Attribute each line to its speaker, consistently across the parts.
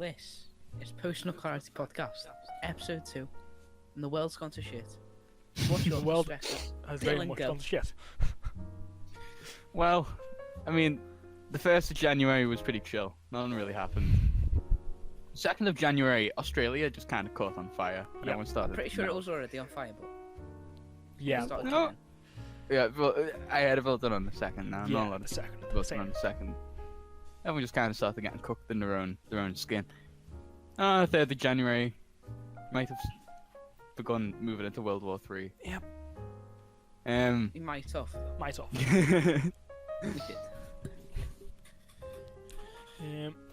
Speaker 1: This is Post Clarity Podcast, episode 2, and the world's gone to shit. What's your
Speaker 2: The world
Speaker 1: perspective?
Speaker 2: has
Speaker 1: Bill
Speaker 2: very
Speaker 1: and
Speaker 2: much
Speaker 1: Gil.
Speaker 2: gone to shit.
Speaker 3: Well, I mean, the 1st of January was pretty chill. Nothing really happened. 2nd of January, Australia just kind of caught on fire. And
Speaker 2: Yep.
Speaker 3: everyone started.
Speaker 1: Pretty sure it was already on fire, but
Speaker 2: Yeah,
Speaker 1: it started
Speaker 3: No.
Speaker 1: again.
Speaker 3: Yeah, well, I had a voted on the 2nd now. Not a
Speaker 2: yeah,
Speaker 3: lot
Speaker 2: the
Speaker 3: of
Speaker 2: second.
Speaker 3: voting
Speaker 2: Same.
Speaker 3: on the 2nd. Everyone just kind of started getting cooked in their own skin. 3rd of January might have begun moving into World War III.
Speaker 2: Yep.
Speaker 1: He might have.
Speaker 2: Might off.
Speaker 1: He did.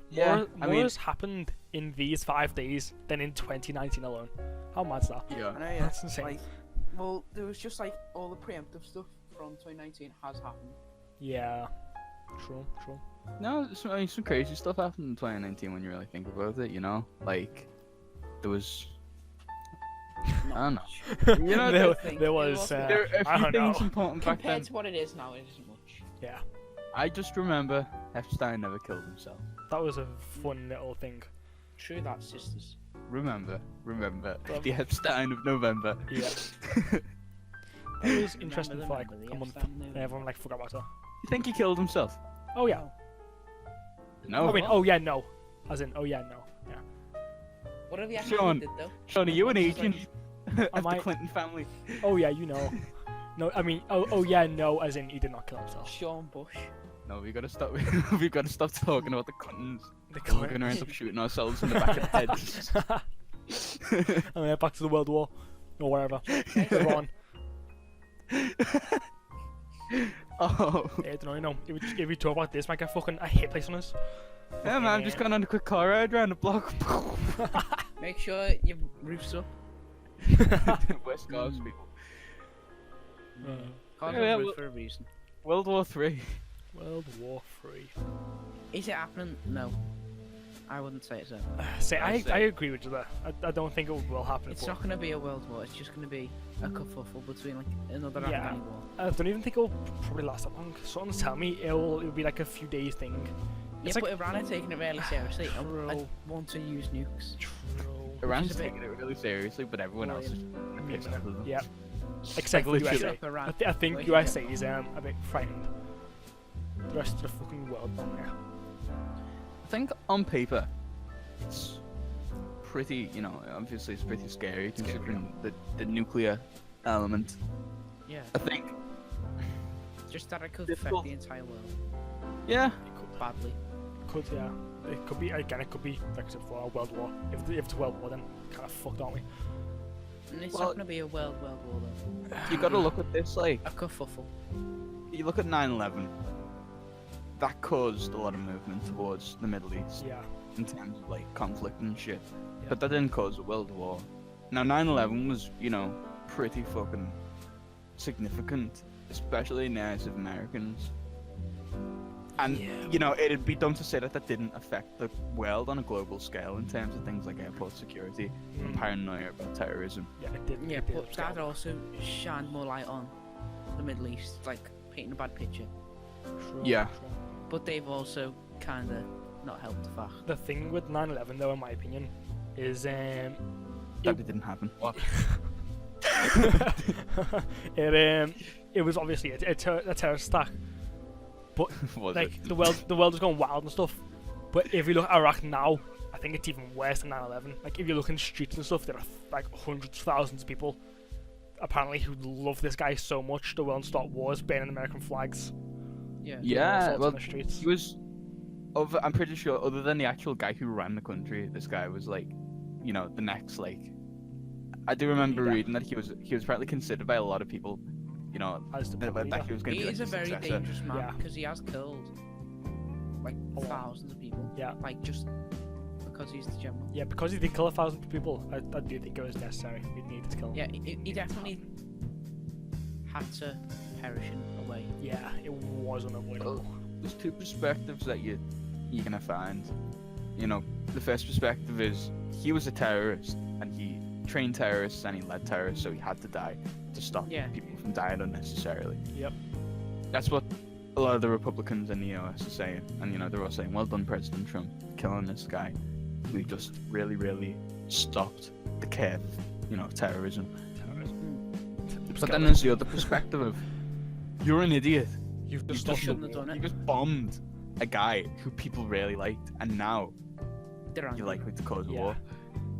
Speaker 3: Yeah,
Speaker 2: More
Speaker 3: I mean-
Speaker 2: has happened in these 5 days than in 2019 alone. How mad's that?
Speaker 3: Yeah.
Speaker 1: I know, yeah.
Speaker 2: That's insane.
Speaker 1: Like, well, there was just like all the preemptive stuff from 2019 has happened.
Speaker 2: Yeah. True.
Speaker 3: No, some crazy stuff happened in 2019 when you really think about it, you know? Like, there was...
Speaker 1: Not
Speaker 3: I don't know.
Speaker 1: much.
Speaker 3: You know,
Speaker 2: there,
Speaker 1: think
Speaker 2: there
Speaker 1: it
Speaker 2: was.
Speaker 1: was-
Speaker 3: there are a
Speaker 2: I
Speaker 3: few
Speaker 2: don't know.
Speaker 3: things important back
Speaker 1: Compared
Speaker 3: then.
Speaker 1: to what it is now, it isn't much.
Speaker 2: Yeah,
Speaker 3: I just remember Epstein never killed himself.
Speaker 2: that was a fun little thing.
Speaker 1: True that, sisters.
Speaker 3: Remember,
Speaker 2: Well-
Speaker 3: the Epstein of November.
Speaker 2: Yeah. It was interesting
Speaker 1: Remember
Speaker 2: for like
Speaker 1: the
Speaker 2: a month.
Speaker 1: Epstein
Speaker 2: And everyone like forgot about it.
Speaker 3: You think he killed himself?
Speaker 2: Oh yeah.
Speaker 3: No.
Speaker 2: I mean, oh yeah, no. As in, oh yeah, no. Yeah.
Speaker 1: Whatever he actually
Speaker 3: Sean.
Speaker 1: did, though.
Speaker 3: Sean, are you an
Speaker 1: It's like-
Speaker 3: agent of
Speaker 2: Am
Speaker 3: the
Speaker 2: I-
Speaker 3: Clinton family?
Speaker 2: Oh yeah, you know. No, I mean, oh yeah, no. As in, he did not kill himself.
Speaker 1: Sean Bush.
Speaker 3: No, we gotta stop. We gotta stop talking about the Clintons.
Speaker 2: The
Speaker 3: We're gonna end up shooting ourselves in the back of the head.
Speaker 2: And then back to the World War or wherever. Iran.
Speaker 3: Oh.
Speaker 2: I don't know. You know, if we talk about this, might get fucking a hit place on us.
Speaker 3: Yeah, man, I'm just going on a quick car ride around the block.
Speaker 1: Make sure your roof's up.
Speaker 3: West Coast people.
Speaker 1: Cars
Speaker 3: Yeah,
Speaker 1: have a
Speaker 3: well-
Speaker 1: roof for a reason.
Speaker 3: World War Three.
Speaker 2: World War Three.
Speaker 1: Is it happening? No. I wouldn't say it's
Speaker 2: Say,
Speaker 3: I'd
Speaker 2: I
Speaker 3: say-
Speaker 2: agree with you there. I don't think it will happen.
Speaker 1: It's
Speaker 2: but
Speaker 1: not going to be a world war. It's just going to be a kerfuffle between like another
Speaker 2: Yeah.
Speaker 1: Afghani war.
Speaker 2: I don't even think it'll probably last that long. Someone's telling me it'll be like a few days thing.
Speaker 1: Yeah,
Speaker 2: It's like-
Speaker 1: but Iran are taking it really seriously. I
Speaker 2: True.
Speaker 1: want to use nukes.
Speaker 2: True.
Speaker 3: Iran's
Speaker 1: is a bit-
Speaker 3: taking it really seriously, but everyone else is pissed off of them.
Speaker 2: Yeah. Except for the
Speaker 3: literally.
Speaker 2: USA.
Speaker 1: Shut up, Iran.
Speaker 2: I think
Speaker 1: Wait,
Speaker 2: USA is a bit frightened. The rest of the fucking world down there.
Speaker 3: I think on paper, it's pretty. You know, obviously it's pretty scary considering the nuclear element.
Speaker 1: Yeah.
Speaker 3: I think.
Speaker 1: Just that it could
Speaker 3: Difficult.
Speaker 1: affect the entire world
Speaker 3: Yeah.
Speaker 2: It could,
Speaker 1: badly.
Speaker 2: yeah. It could be again. It could be like I said for a world war. If it's a world war, then kind of fucked, aren't we?
Speaker 1: And it's
Speaker 3: Well-
Speaker 1: not going to be a world war though.
Speaker 3: You got to look at this like
Speaker 1: A kerfuffle.
Speaker 3: you look at 9/11. That caused a lot of movement towards the Middle East
Speaker 2: Yeah.
Speaker 3: in terms of like conflict and shit.
Speaker 2: Yeah.
Speaker 3: But that didn't cause a world war. Now 9/11 was, you know, pretty fucking significant, especially in the eyes of Americans. And
Speaker 2: Yeah.
Speaker 3: you know, it'd be dumb to say that that didn't affect the world on a global scale in terms of things like airport security and
Speaker 2: Mm.
Speaker 3: paranoia about terrorism.
Speaker 2: Yeah, it did.
Speaker 1: Yeah,
Speaker 2: it did
Speaker 1: but
Speaker 2: upscale.
Speaker 1: that also shined more light on the Middle East, like painting a bad picture.
Speaker 2: True,
Speaker 3: Yeah.
Speaker 2: true.
Speaker 1: But they've also kind of not helped the fact.
Speaker 2: The thing with 9/11, though, in my opinion, is
Speaker 3: That it didn't happen. What?
Speaker 2: it was obviously a terrorist attack. But
Speaker 3: Was
Speaker 2: like
Speaker 3: it?
Speaker 2: the world was going wild and stuff. But if you look at Iraq now, I think it's even worse than 9/11. Like if you look in streets and stuff, there are like hundreds of thousands of people apparently who love this guy so much they won't start wars, burning American flags.
Speaker 1: Yeah.
Speaker 2: all
Speaker 3: Yeah,
Speaker 2: sorts
Speaker 3: well,
Speaker 2: on the streets.
Speaker 3: he was. I'm pretty sure, other than the actual guy who ran the country, this guy was like, you know, the next like. I do remember
Speaker 2: Leader.
Speaker 3: reading that he was apparently considered by a lot of people, you know,
Speaker 2: As the
Speaker 3: that
Speaker 2: leader.
Speaker 3: he was going to
Speaker 1: He
Speaker 3: be like
Speaker 1: is a
Speaker 3: the
Speaker 1: very
Speaker 3: successor.
Speaker 1: dangerous man
Speaker 2: Yeah.
Speaker 1: because he has killed like
Speaker 2: A lot.
Speaker 1: thousands of people.
Speaker 2: Yeah.
Speaker 1: Like just because he's the general.
Speaker 2: Yeah, because he did kill 1,000 people, I do think it was necessary. We needed to kill him.
Speaker 1: Yeah, he definitely had to perish in a way.
Speaker 2: Yeah, it was unavoidable.
Speaker 3: There's two perspectives that you're gonna find. You know, the first perspective is he was a terrorist and he trained terrorists and he led terrorists, so he had to die to stop
Speaker 1: Yeah.
Speaker 3: people from dying unnecessarily.
Speaker 2: Yep.
Speaker 3: That's what a lot of the Republicans in the US are saying, and you know they're all saying, "Well done, President Trump, killing this guy." we just really stopped the curve, of terrorism. But then there's the other perspective of, you're an idiot.
Speaker 2: You've
Speaker 3: You
Speaker 2: just
Speaker 3: just,
Speaker 2: stopped
Speaker 1: shouldn't
Speaker 2: the
Speaker 1: have
Speaker 2: war.
Speaker 1: done it.
Speaker 3: you just bombed a guy who people really liked, and now
Speaker 1: They're angry.
Speaker 3: you're likely to cause a
Speaker 2: Yeah.
Speaker 3: war.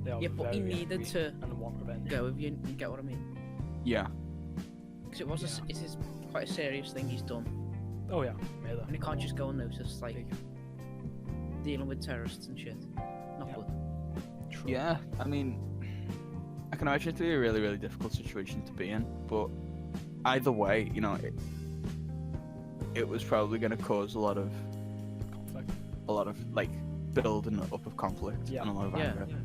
Speaker 2: They are
Speaker 1: Yeah, but he
Speaker 2: very
Speaker 1: needed
Speaker 2: angry
Speaker 1: to
Speaker 2: and want revenge.
Speaker 1: go if you get what I mean.
Speaker 3: Yeah.
Speaker 1: Because it was
Speaker 2: Yeah.
Speaker 1: it is quite a serious thing he's done,
Speaker 2: Oh yeah, Mela.
Speaker 1: and he can't just go unnoticed, like
Speaker 2: Big.
Speaker 1: dealing with terrorists and shit. Not
Speaker 2: Yeah.
Speaker 1: good.
Speaker 2: True.
Speaker 3: Yeah, I mean, I can imagine it to be a really difficult situation to be in, but either way, it was probably going to cause a lot of
Speaker 2: Conflict.
Speaker 3: like building up of conflict
Speaker 2: Yeah.
Speaker 3: and a lot of
Speaker 1: Yeah.
Speaker 3: anger.
Speaker 2: Yeah.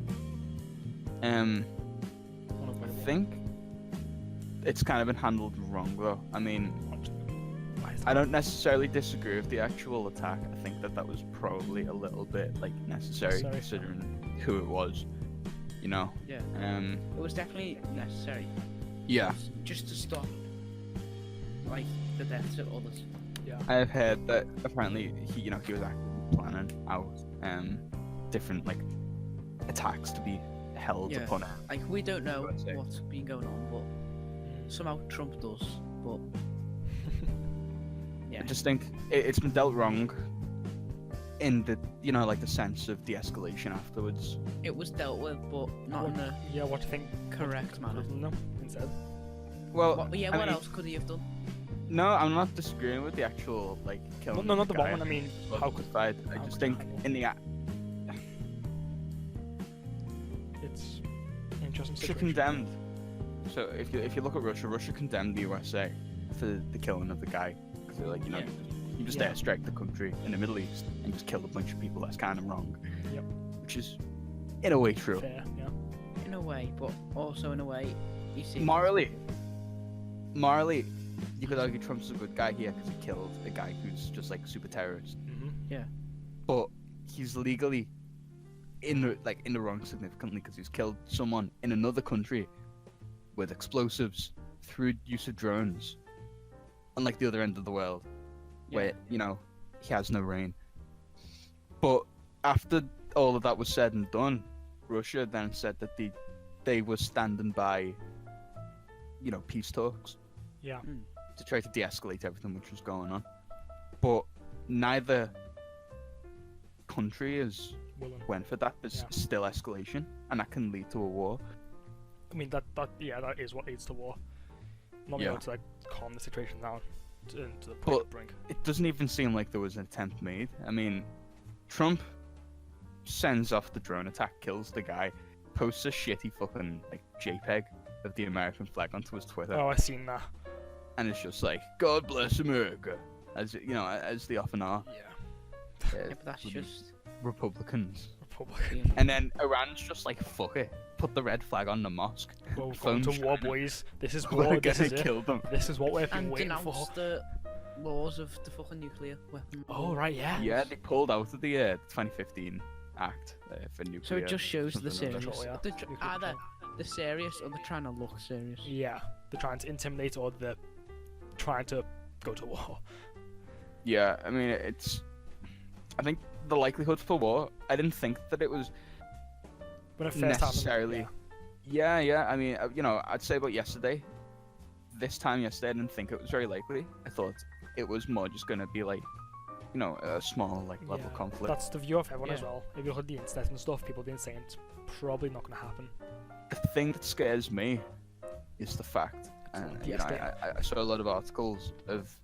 Speaker 3: I
Speaker 2: Unavoidable.
Speaker 3: think it's kind of been handled wrong though. I mean,
Speaker 2: Why is
Speaker 3: I
Speaker 2: that?
Speaker 3: don't necessarily disagree with the actual attack. I think that was probably a little bit like necessary
Speaker 2: Necessary.
Speaker 3: considering who it was.
Speaker 1: Yeah.
Speaker 3: Um.
Speaker 1: It was definitely necessary.
Speaker 3: Yeah.
Speaker 1: Just to stop, like, the deaths of others.
Speaker 2: Yeah.
Speaker 3: I've heard that apparently he was actually planning out different like attacks to be held
Speaker 1: Yeah.
Speaker 3: upon it.
Speaker 1: Like, we don't know
Speaker 3: I'd say.
Speaker 1: what's been going on, but somehow Trump does. But yeah,
Speaker 3: I just think it's been dealt wrong in the like the sense of de-escalation afterwards.
Speaker 1: it was dealt with, but not in a
Speaker 2: Yeah, what do you think?
Speaker 1: correct manner.
Speaker 2: No, instead.
Speaker 3: Well,
Speaker 1: What
Speaker 3: I
Speaker 1: what
Speaker 3: mean,
Speaker 1: else could he have done?
Speaker 3: No, I'm not disagreeing with the actual like killing.
Speaker 2: No,
Speaker 3: of
Speaker 2: not the
Speaker 3: guy.
Speaker 2: bomb one. I mean,
Speaker 3: Well,
Speaker 2: how could
Speaker 3: I
Speaker 2: how
Speaker 3: just
Speaker 2: could
Speaker 3: think
Speaker 2: it happen?
Speaker 3: in the
Speaker 2: it's an interesting
Speaker 3: Russia
Speaker 2: situation.
Speaker 3: condemned. So if you look at Russia condemned the USA for the killing of the guy. 'Cause they're like,
Speaker 1: Yeah.
Speaker 3: you just
Speaker 2: Yeah.
Speaker 3: airstrike the country in the Middle East and just kill a bunch of people. That's kind of wrong.
Speaker 2: Yep.
Speaker 3: Which is, in a way, true.
Speaker 2: Fair, yeah.
Speaker 1: In a way, but also in a way, you see.
Speaker 3: Morally, you could argue Trump's a good guy here because he killed a guy who's just like a super terrorist.
Speaker 2: Mm-hmm.
Speaker 3: But he's legally in the wrong significantly because he's killed someone in another country with explosives through use of drones, unlike the other end of the world, where he has no rain. But after all of that was said and done, Russia then said that they were standing by, peace talks
Speaker 2: Yeah.
Speaker 3: to try to de-escalate everything which was going on. But neither country has
Speaker 2: Willing.
Speaker 3: went for that. There's
Speaker 2: Yeah.
Speaker 3: still escalation, and that can lead to a war.
Speaker 2: I mean, that is what leads to war. Not being
Speaker 3: Yeah.
Speaker 2: able to calm the situation down to the
Speaker 3: But-
Speaker 2: point of brink.
Speaker 3: It doesn't even seem like there was an attempt made. I mean, Trump sends off the drone attack, kills the guy, posts a shitty fucking JPEG of the American flag onto his Twitter,
Speaker 2: Oh, I seen that.
Speaker 3: and it's just like, God bless America, as as they often are.
Speaker 2: Yeah.
Speaker 1: Yeah, but that's
Speaker 3: bloody
Speaker 1: just.
Speaker 3: Republicans.
Speaker 2: Republican.
Speaker 3: And then Iran's just like, fuck it, put the red flag on the mosque.
Speaker 2: Well, we're
Speaker 3: Phone
Speaker 2: going to war,
Speaker 3: China.
Speaker 2: boys. This is
Speaker 3: We're
Speaker 2: war. This
Speaker 3: gonna
Speaker 2: is it.
Speaker 3: kill them.
Speaker 2: This is what we've been
Speaker 1: And
Speaker 2: waiting for.
Speaker 1: denounce the laws of the fucking nuclear weapon.
Speaker 2: Oh, right, yeah.
Speaker 3: Yeah, they pulled out of the 2015 Act for nuclear.
Speaker 1: So it just shows the
Speaker 3: something like that.
Speaker 1: serious.
Speaker 2: Control, yeah.
Speaker 1: They're
Speaker 2: Nuclear
Speaker 1: either
Speaker 2: control.
Speaker 1: they're serious or they're trying to look serious.
Speaker 2: Yeah. They're trying to intimidate or they're trying to go to war.
Speaker 3: Yeah, I mean, I think the likelihood for war, I didn't think that it was
Speaker 2: When it first
Speaker 3: necessarily.
Speaker 2: happened.
Speaker 3: Yeah, I mean, I'd say about yesterday. This time yesterday, I didn't think it was very likely. I thought it was more just going to be like, a small level
Speaker 2: Yeah,
Speaker 3: conflict.
Speaker 2: That's the view of everyone as
Speaker 1: Yeah.
Speaker 2: well. If you look at the internet and stuff, people have been saying it's probably not going to happen.
Speaker 3: The thing that scares me is the fact, and
Speaker 2: Yes,
Speaker 3: I saw a lot of articles of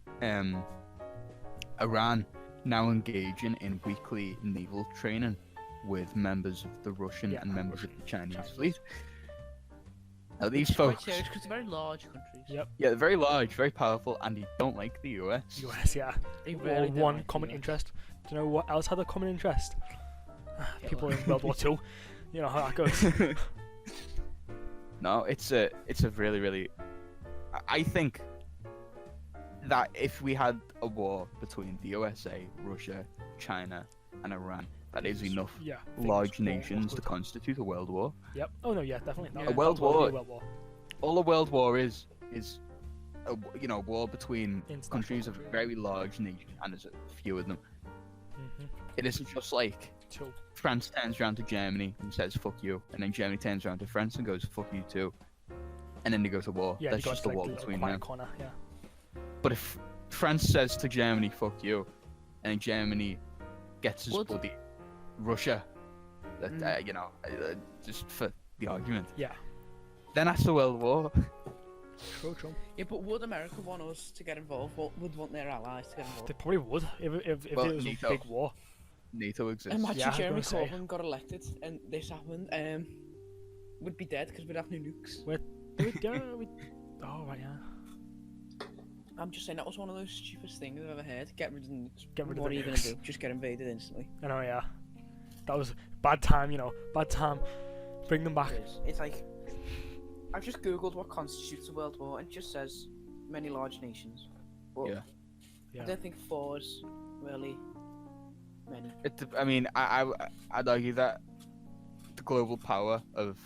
Speaker 3: Iran now engaging in weekly naval training with members of the Russian
Speaker 2: Yeah,
Speaker 3: and members
Speaker 2: Russian,
Speaker 3: of the Chinese
Speaker 2: Chinese.
Speaker 3: fleet. Now these
Speaker 1: It's quite
Speaker 3: folks,
Speaker 1: serious because they're very large countries.
Speaker 2: Yep.
Speaker 3: yeah, they're very large, very powerful, and they don't like the US.
Speaker 2: US, yeah.
Speaker 1: They
Speaker 2: Or
Speaker 1: really don't
Speaker 2: one
Speaker 1: like the
Speaker 2: common
Speaker 1: US.
Speaker 2: interest. Do you know what else had a common interest? People
Speaker 1: Hitler.
Speaker 2: in World War II. You know how that goes.
Speaker 3: No, it's a really. I think that if we had a war between the USA, Russia, China, and Iran, that is enough
Speaker 2: Yeah.
Speaker 3: large
Speaker 2: things
Speaker 3: nations to
Speaker 2: would-
Speaker 3: constitute a world war.
Speaker 2: Yep. Oh no, yeah, definitely.
Speaker 1: Yeah.
Speaker 2: That
Speaker 1: A
Speaker 3: world
Speaker 2: that would be
Speaker 3: war-
Speaker 2: a world war.
Speaker 3: All a world war is a war between
Speaker 2: International
Speaker 3: countries of
Speaker 2: country.
Speaker 3: very large nation, and there's a few of them.
Speaker 2: Mm-hmm.
Speaker 3: It isn't just like
Speaker 2: Two.
Speaker 3: France turns around to Germany and says "fuck you," and then Germany turns around to France and goes "fuck you too," and then they go to war.
Speaker 2: Yeah,
Speaker 3: That's
Speaker 2: they got
Speaker 3: just the
Speaker 2: like,
Speaker 3: war
Speaker 2: the little
Speaker 3: between
Speaker 2: quiet
Speaker 3: them.
Speaker 2: corner. Yeah.
Speaker 3: But if France says to Germany "fuck you," and then Germany gets his
Speaker 1: Would-
Speaker 3: buddy Russia, that just for the argument,
Speaker 2: Yeah.
Speaker 3: then that's the World War.
Speaker 2: True.
Speaker 1: Yeah, but would America want us to get involved? What would want their allies to get
Speaker 2: They
Speaker 1: involved?
Speaker 2: probably would if
Speaker 3: Well,
Speaker 2: it was
Speaker 3: NATO.
Speaker 2: a big war.
Speaker 3: NATO exists.
Speaker 1: Imagine
Speaker 2: Yeah, I was
Speaker 1: Jeremy
Speaker 2: gonna say.
Speaker 1: Corbyn got elected and this happened. We'd be dead because we'd have no nukes.
Speaker 2: Oh right, yeah.
Speaker 1: I'm just saying that was one of those stupidest things I've ever heard. Get rid of the nukes.
Speaker 2: Get rid of
Speaker 1: what
Speaker 2: the
Speaker 1: are you gonna
Speaker 2: nukes.
Speaker 1: do? Just get invaded instantly.
Speaker 2: I know, yeah. That was bad time, bad time. Bring them back.
Speaker 1: It is. It's like I've just googled what constitutes a world war and it just says many large nations. But
Speaker 3: Yeah.
Speaker 2: Yeah.
Speaker 1: I don't think four is really many.
Speaker 3: I mean, I'd argue that the global power of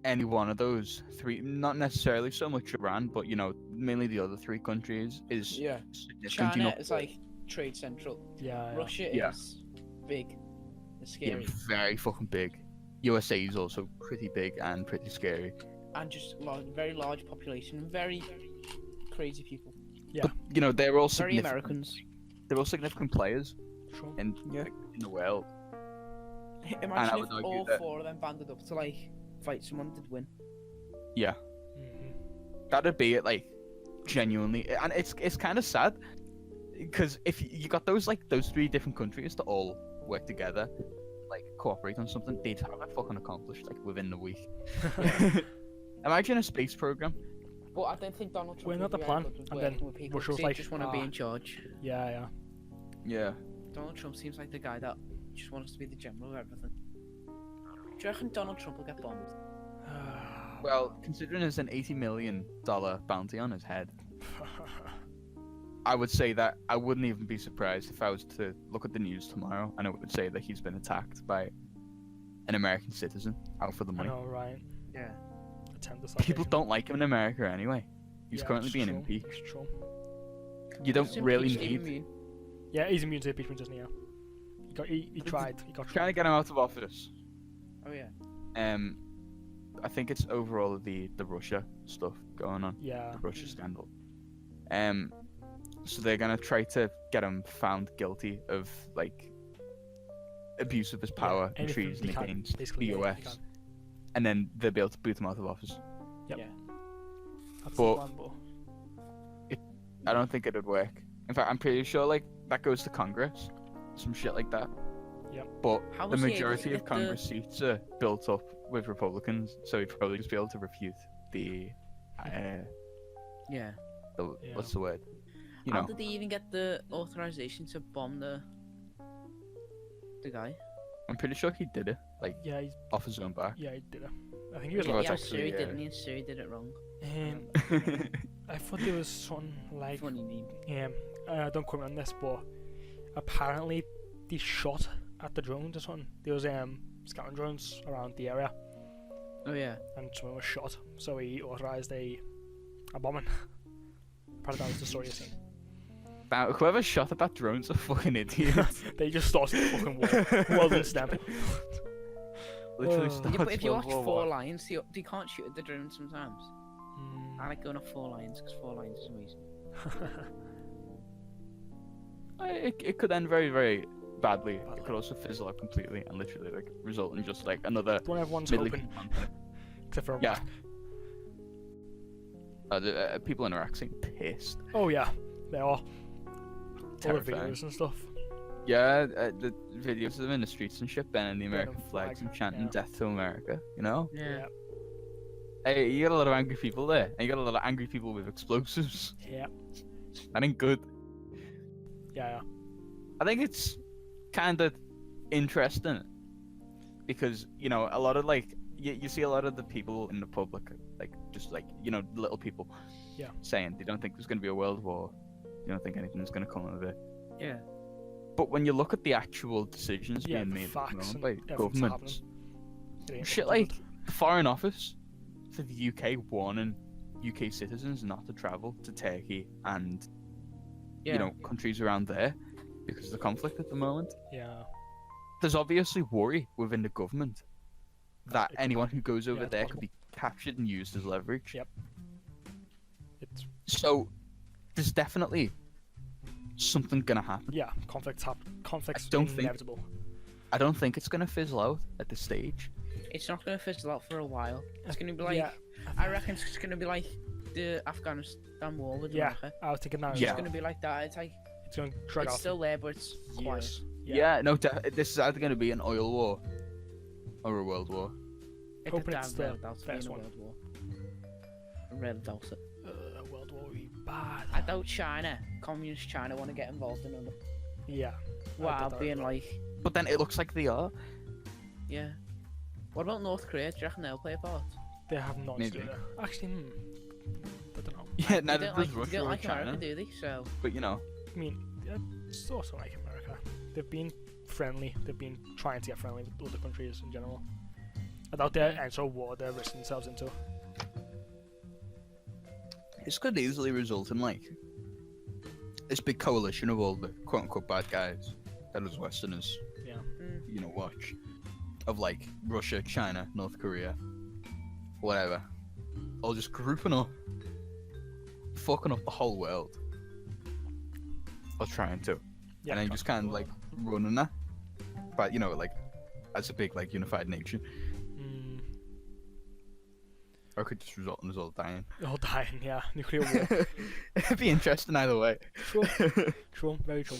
Speaker 3: any one of those three, not necessarily so much Iran, but mainly the other three countries, is
Speaker 1: Yeah.
Speaker 3: significant
Speaker 1: China
Speaker 3: enough.
Speaker 1: is like trade central.
Speaker 2: Yeah.
Speaker 1: Russia
Speaker 3: Yeah.
Speaker 1: is big. It's
Speaker 3: Yeah,
Speaker 1: scary.
Speaker 3: very fucking big. USA is also pretty big and pretty scary.
Speaker 1: And just very large population, very crazy people.
Speaker 2: Yeah.
Speaker 3: But they're all
Speaker 1: Very
Speaker 3: significant.
Speaker 1: Americans.
Speaker 3: They're all significant players
Speaker 2: True.
Speaker 3: in
Speaker 1: Yeah.
Speaker 3: in the world.
Speaker 1: Imagine
Speaker 3: would
Speaker 1: if
Speaker 3: argue
Speaker 1: all
Speaker 3: that-
Speaker 1: four of them banded up to like fight someone that'd win.
Speaker 3: Yeah,
Speaker 2: Mhm.
Speaker 3: that'd be it. Like genuinely, and it's kind of sad because if you got those three different countries to all work together, like cooperate on something, they'd have it fucking accomplished like within the week. Imagine a space program.
Speaker 1: But I don't think Donald Trump
Speaker 2: We're
Speaker 1: would
Speaker 2: not the
Speaker 1: be
Speaker 2: plan,
Speaker 1: very good with
Speaker 2: and then
Speaker 1: working with people.
Speaker 2: Russia was
Speaker 1: 'cause
Speaker 2: like,
Speaker 1: they just want to be
Speaker 2: "Ah."
Speaker 1: in charge.
Speaker 2: Yeah.
Speaker 3: Yeah.
Speaker 1: Donald Trump seems like the guy that just wants to be the general of everything. Do you reckon Donald Trump will get bombed?
Speaker 3: Well, considering there's an $80 million bounty on his head, I would say that I wouldn't even be surprised if I was to look at the news tomorrow and it would say that he's been attacked by an American citizen out for the
Speaker 2: I
Speaker 3: money.
Speaker 2: know, right?
Speaker 1: Yeah.
Speaker 2: Attend the
Speaker 3: People
Speaker 2: salvation.
Speaker 3: don't like him in America anyway. He's
Speaker 2: Yeah,
Speaker 3: currently
Speaker 2: it's
Speaker 3: being
Speaker 2: true,
Speaker 3: impeached.
Speaker 2: it's true.
Speaker 3: You don't
Speaker 1: Just
Speaker 3: really
Speaker 1: impeach Stephen
Speaker 3: need
Speaker 1: Mean.
Speaker 2: Yeah, he's immune to impeachment, isn't he? He tried. He got
Speaker 3: trying to get him out of office.
Speaker 1: Oh yeah.
Speaker 3: I think it's overall the Russia stuff going on.
Speaker 2: Yeah.
Speaker 3: The Russia scandal. So they're gonna try to get him found guilty of like abuse of his power and
Speaker 2: anything
Speaker 3: treason
Speaker 2: they can,
Speaker 3: against
Speaker 2: basically,
Speaker 3: the
Speaker 2: yeah, they
Speaker 3: US,
Speaker 2: can.
Speaker 3: and then they'll be able to boot him out of office.
Speaker 2: Yep.
Speaker 1: Yeah.
Speaker 2: That's
Speaker 3: But-
Speaker 2: the plan, but
Speaker 3: I don't think it'd work. In fact, I'm pretty sure like that goes to Congress, some shit like that.
Speaker 2: Yep.
Speaker 3: But
Speaker 1: How
Speaker 3: the
Speaker 1: was he able to
Speaker 3: majority of
Speaker 1: get the-
Speaker 3: Congress seats are built up with Republicans, so he'd probably just be able to refute the,
Speaker 1: Yeah.
Speaker 2: Yeah.
Speaker 3: what's the word?
Speaker 1: How did they even get the authorization to bomb the guy?
Speaker 3: I'm pretty sure he did it, like
Speaker 2: yeah,
Speaker 3: off his own back.
Speaker 2: he did it. I think he was
Speaker 3: Well,
Speaker 2: like,
Speaker 3: it's
Speaker 1: Siri
Speaker 3: actually,
Speaker 1: didn't he? And Siri did it wrong.
Speaker 2: I thought there was something like,
Speaker 1: Funny name.
Speaker 2: don't quote me on this, but apparently they shot at the drones or something. There was scattering drones around the area,
Speaker 1: Oh yeah.
Speaker 2: and someone was shot, so he authorized a bombing. Apparently that was the story I seen.
Speaker 3: Now, whoever shot at that drone's a fucking idiot.
Speaker 2: They just started the fucking war. Well done, Stamp.
Speaker 3: Literally
Speaker 2: Yeah,
Speaker 3: starts
Speaker 1: Yeah, but if you
Speaker 3: World
Speaker 1: watch
Speaker 3: War
Speaker 1: Four
Speaker 3: One.
Speaker 1: Lions, you can't shoot at the drone sometimes. I like going off Four Lions because Four Lions is amazing.
Speaker 3: It could end very, very badly. It could also fizzle out completely and literally like result in just like another
Speaker 2: The one everyone's
Speaker 3: Middle
Speaker 2: hoping,
Speaker 3: East conflict.
Speaker 2: except for
Speaker 3: Yeah.
Speaker 2: Iraq.
Speaker 3: The people in Iraq seem pissed.
Speaker 2: Oh yeah, they are. All the
Speaker 3: Terrifying.
Speaker 2: videos and stuff.
Speaker 3: Yeah, the videos of them in the streets and shit, bending the American
Speaker 2: Burning
Speaker 3: flags and
Speaker 2: flag,
Speaker 3: chanting
Speaker 2: yeah.
Speaker 3: "Death to America." You know,
Speaker 1: Yeah.
Speaker 3: hey, you got a lot of angry people there, and you got a lot of angry people with explosives.
Speaker 2: Yeah,
Speaker 3: That ain't good.
Speaker 2: yeah.
Speaker 3: I think it's kind of interesting because a lot of like you see a lot of the people in the public like just like little people
Speaker 2: Yeah.
Speaker 3: saying they don't think there's going to be a world war, they don't think anything's going to come of it.
Speaker 1: Yeah.
Speaker 3: But when you look at the actual decisions
Speaker 2: Yeah,
Speaker 3: being
Speaker 2: the
Speaker 3: made at the
Speaker 2: facts
Speaker 3: moment
Speaker 2: and
Speaker 3: by
Speaker 2: everything's
Speaker 3: governments,
Speaker 2: It ain't
Speaker 3: shit
Speaker 2: good.
Speaker 3: like the Foreign Office for the UK warning UK citizens not to travel to Turkey and
Speaker 1: Yeah.
Speaker 3: countries around there because of the conflict at the moment.
Speaker 2: Yeah,
Speaker 3: there's obviously worry within the government that
Speaker 2: It could
Speaker 3: anyone who goes over
Speaker 2: it's
Speaker 3: there
Speaker 2: possible.
Speaker 3: could be captured and used as leverage.
Speaker 2: Yep. It's
Speaker 3: So there's definitely something gonna happen.
Speaker 2: yeah, conflicts
Speaker 3: don't think-
Speaker 2: inevitable.
Speaker 3: I don't think it's gonna fizzle out at this stage.
Speaker 1: It's not gonna fizzle out for a while. It's gonna be like
Speaker 2: Yeah.
Speaker 1: I reckon it's gonna be like the Afghanistan war with
Speaker 2: Yeah.
Speaker 1: America.
Speaker 2: I was thinking that. as
Speaker 3: Yeah.
Speaker 1: It's
Speaker 2: well.
Speaker 1: gonna be like that. It's like
Speaker 2: It's going to drag
Speaker 1: it's
Speaker 2: out
Speaker 1: still there, but it's
Speaker 2: years.
Speaker 1: quiet.
Speaker 2: Yeah.
Speaker 3: No, this is either gonna be an oil war or a world war.
Speaker 1: It
Speaker 2: Hoping
Speaker 1: could
Speaker 2: it's
Speaker 1: damn
Speaker 2: the
Speaker 1: well doubt it
Speaker 2: first
Speaker 1: being a
Speaker 2: one.
Speaker 1: world war. I really doubt it.
Speaker 2: World War would be bad.
Speaker 1: I doubt China, communist China, want to get involved in it.
Speaker 2: Yeah.
Speaker 1: Wow,
Speaker 2: that
Speaker 1: being
Speaker 2: as
Speaker 1: like,
Speaker 3: But then it looks like they are.
Speaker 1: yeah. What about North Korea? Do you reckon they'll play a part?
Speaker 2: They have not
Speaker 3: Maybe.
Speaker 2: done it. Actually, I don't know.
Speaker 3: Yeah,
Speaker 1: They
Speaker 3: neither
Speaker 1: don't
Speaker 3: does
Speaker 1: like,
Speaker 3: Russia
Speaker 1: they don't
Speaker 3: or
Speaker 1: like
Speaker 3: China.
Speaker 1: America, do they? So
Speaker 3: But you know,
Speaker 2: I mean, it's also like America. They've been friendly. They've been trying to get friendly with other countries in general. I doubt they're entering war they're risking themselves into.
Speaker 3: this could easily result in like this big coalition of all the quote unquote bad guys that us Westerners,
Speaker 2: Yeah.
Speaker 3: you know, watch. Of like Russia, China, North Korea, whatever. All just grouping up, fucking up the whole world. Or trying to.
Speaker 2: Yeah.
Speaker 3: And then just kind of like running that. But you know, like as a big like unified nation.
Speaker 2: Mm,
Speaker 3: Or it could just result in us all dying.
Speaker 2: all dying. Yeah. Nuclear war.
Speaker 3: It'd be interesting either way.
Speaker 2: True. True. Very true.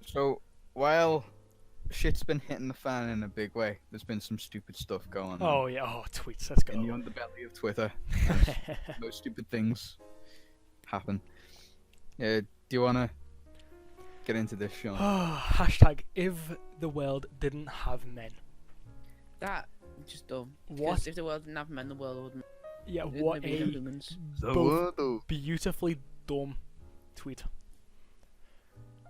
Speaker 3: So while shit's been hitting the fan in a big way, there's been some stupid stuff going on
Speaker 2: Oh yeah. Oh, tweets. Let's
Speaker 3: in the
Speaker 2: go.
Speaker 3: underbelly of Twitter. Those stupid things happen. Do you wanna get into this, Sean?
Speaker 2: Hashtag if the world didn't have men.
Speaker 1: that just dumb.
Speaker 2: What?
Speaker 1: Because if the world didn't have men, the world wouldn't.
Speaker 2: Yeah.
Speaker 1: There'd
Speaker 2: What
Speaker 1: be no
Speaker 2: a
Speaker 1: humans.
Speaker 2: both beautifully dumb tweet.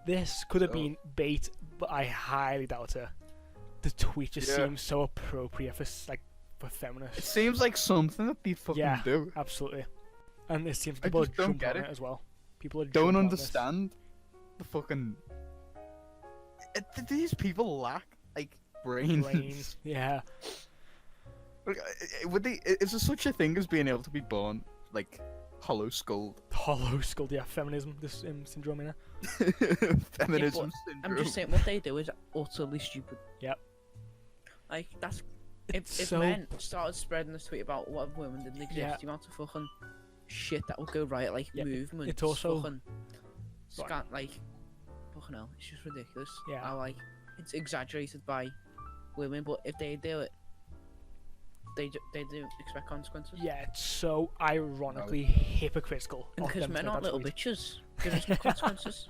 Speaker 2: This could have
Speaker 3: So-
Speaker 2: been bait, but I highly doubt it. The tweet just
Speaker 3: Yeah.
Speaker 2: seems so appropriate for for
Speaker 3: It
Speaker 2: feminists.
Speaker 3: seems like something that they fucking
Speaker 2: Yeah.
Speaker 3: do.
Speaker 2: Absolutely. And it seems
Speaker 3: I
Speaker 2: people are
Speaker 3: just don't
Speaker 2: jumping
Speaker 3: get
Speaker 2: on
Speaker 3: it.
Speaker 2: it as well. People are
Speaker 3: Don't
Speaker 2: jumping on this.
Speaker 3: understand the fucking. These people lack like brains.
Speaker 2: Brains. Yeah.
Speaker 3: Like, would they? Is there such a thing as being able to be born like hollow skulled?
Speaker 2: Hollow skull. Yeah. Feminism. This syndrome. Yeah.
Speaker 3: Feminism
Speaker 1: I'm
Speaker 3: syndrome.
Speaker 1: just saying what they do is utterly stupid.
Speaker 2: Yep.
Speaker 1: Like that's
Speaker 2: It's
Speaker 1: if
Speaker 2: so.
Speaker 1: men started spreading this tweet about what if women didn't exist,
Speaker 2: Yeah.
Speaker 1: the amount of fucking shit that would go right, like
Speaker 2: Yeah,
Speaker 1: movements,
Speaker 2: it's also-
Speaker 1: fucking like fucking hell, it's just ridiculous.
Speaker 2: Yeah.
Speaker 1: How like it's exaggerated by women, but if they do it, they do expect consequences.
Speaker 2: Yeah. It's so ironically hypocritical.
Speaker 1: And
Speaker 2: of
Speaker 1: because
Speaker 2: them to
Speaker 1: men
Speaker 2: make
Speaker 1: aren't
Speaker 2: that
Speaker 1: little
Speaker 2: tweet.
Speaker 1: bitches, there's no consequences.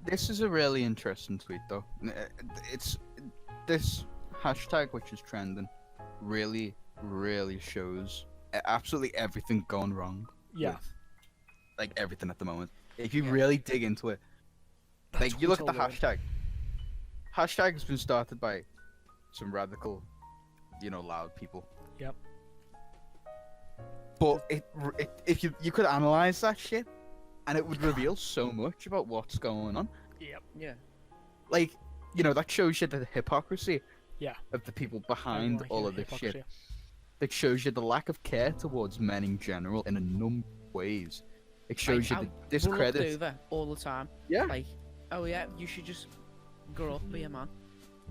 Speaker 3: This is a really interesting tweet, though. It's this hashtag which is trending really, really shows absolutely everything going wrong.
Speaker 2: Yeah.
Speaker 3: with, like everything at the moment. If you
Speaker 1: Yeah.
Speaker 3: really dig into it,
Speaker 2: That's
Speaker 3: like you look at the
Speaker 2: what's all
Speaker 3: hashtag. Hashtag has been started by some radical, loud people.
Speaker 2: Yep.
Speaker 3: But if you could analyze that shit, and it would reveal so much about what's going on.
Speaker 2: Yep.
Speaker 1: Yeah.
Speaker 3: Like, that shows you the hypocrisy.
Speaker 2: Yeah.
Speaker 3: Of the people behind
Speaker 2: Like,
Speaker 3: all
Speaker 2: yeah,
Speaker 3: of this
Speaker 2: hypocrisy.
Speaker 3: shit. That shows you the lack of care towards men in general in a number of ways. It shows
Speaker 1: Like,
Speaker 3: you the
Speaker 1: we're looked
Speaker 3: discredit.
Speaker 1: over all the time.
Speaker 3: Yeah.
Speaker 1: Like, oh yeah, you should just grow up, be a man.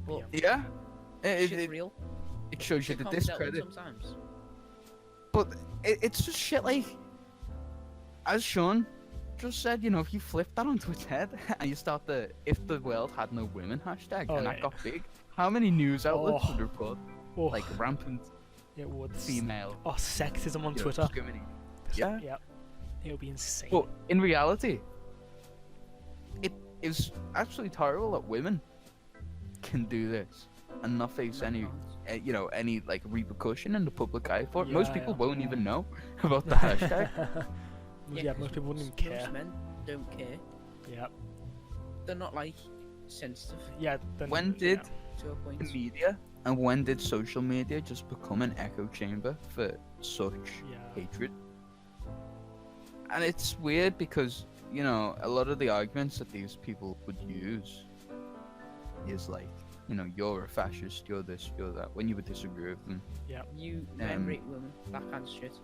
Speaker 1: But
Speaker 3: Yeah.
Speaker 1: shit's
Speaker 3: It
Speaker 1: real.
Speaker 3: shows you
Speaker 1: It
Speaker 3: the
Speaker 1: comes out
Speaker 3: discredit.
Speaker 1: sometimes.
Speaker 3: But it's just shit like, as Sean just said, if you flip that onto its head and you start the "if the world had no women" hashtag
Speaker 2: Oh,
Speaker 3: and
Speaker 2: yeah,
Speaker 3: that got big, how many news outlets
Speaker 2: Oh.
Speaker 3: would report
Speaker 2: Oh,
Speaker 3: like rampant
Speaker 2: it would.
Speaker 3: female
Speaker 2: Oh, sexism on
Speaker 3: you know,
Speaker 2: Twitter.
Speaker 3: discrimination? Yeah.
Speaker 2: Yep. It would be insane.
Speaker 3: But in reality, it is absolutely terrible that women can do this and not face any any like repercussion in the public eye for it. Most
Speaker 2: Yeah,
Speaker 3: people
Speaker 2: yeah.
Speaker 3: won't even know about the hashtag.
Speaker 2: yeah, most people wouldn't even
Speaker 1: Most
Speaker 2: care.
Speaker 1: men don't care.
Speaker 2: Yep.
Speaker 1: They're not like sensitive
Speaker 2: Yeah. Then,
Speaker 3: When
Speaker 2: yeah.
Speaker 3: did
Speaker 1: to a point.
Speaker 3: the media and when did social media just become an echo chamber for such
Speaker 2: Yeah.
Speaker 3: hatred? And it's weird because you know, a lot of the arguments that these people would use is like, you know, you're a fascist, you're this, you're that, when you would disagree with them.
Speaker 1: You men rape women, that kind of shit.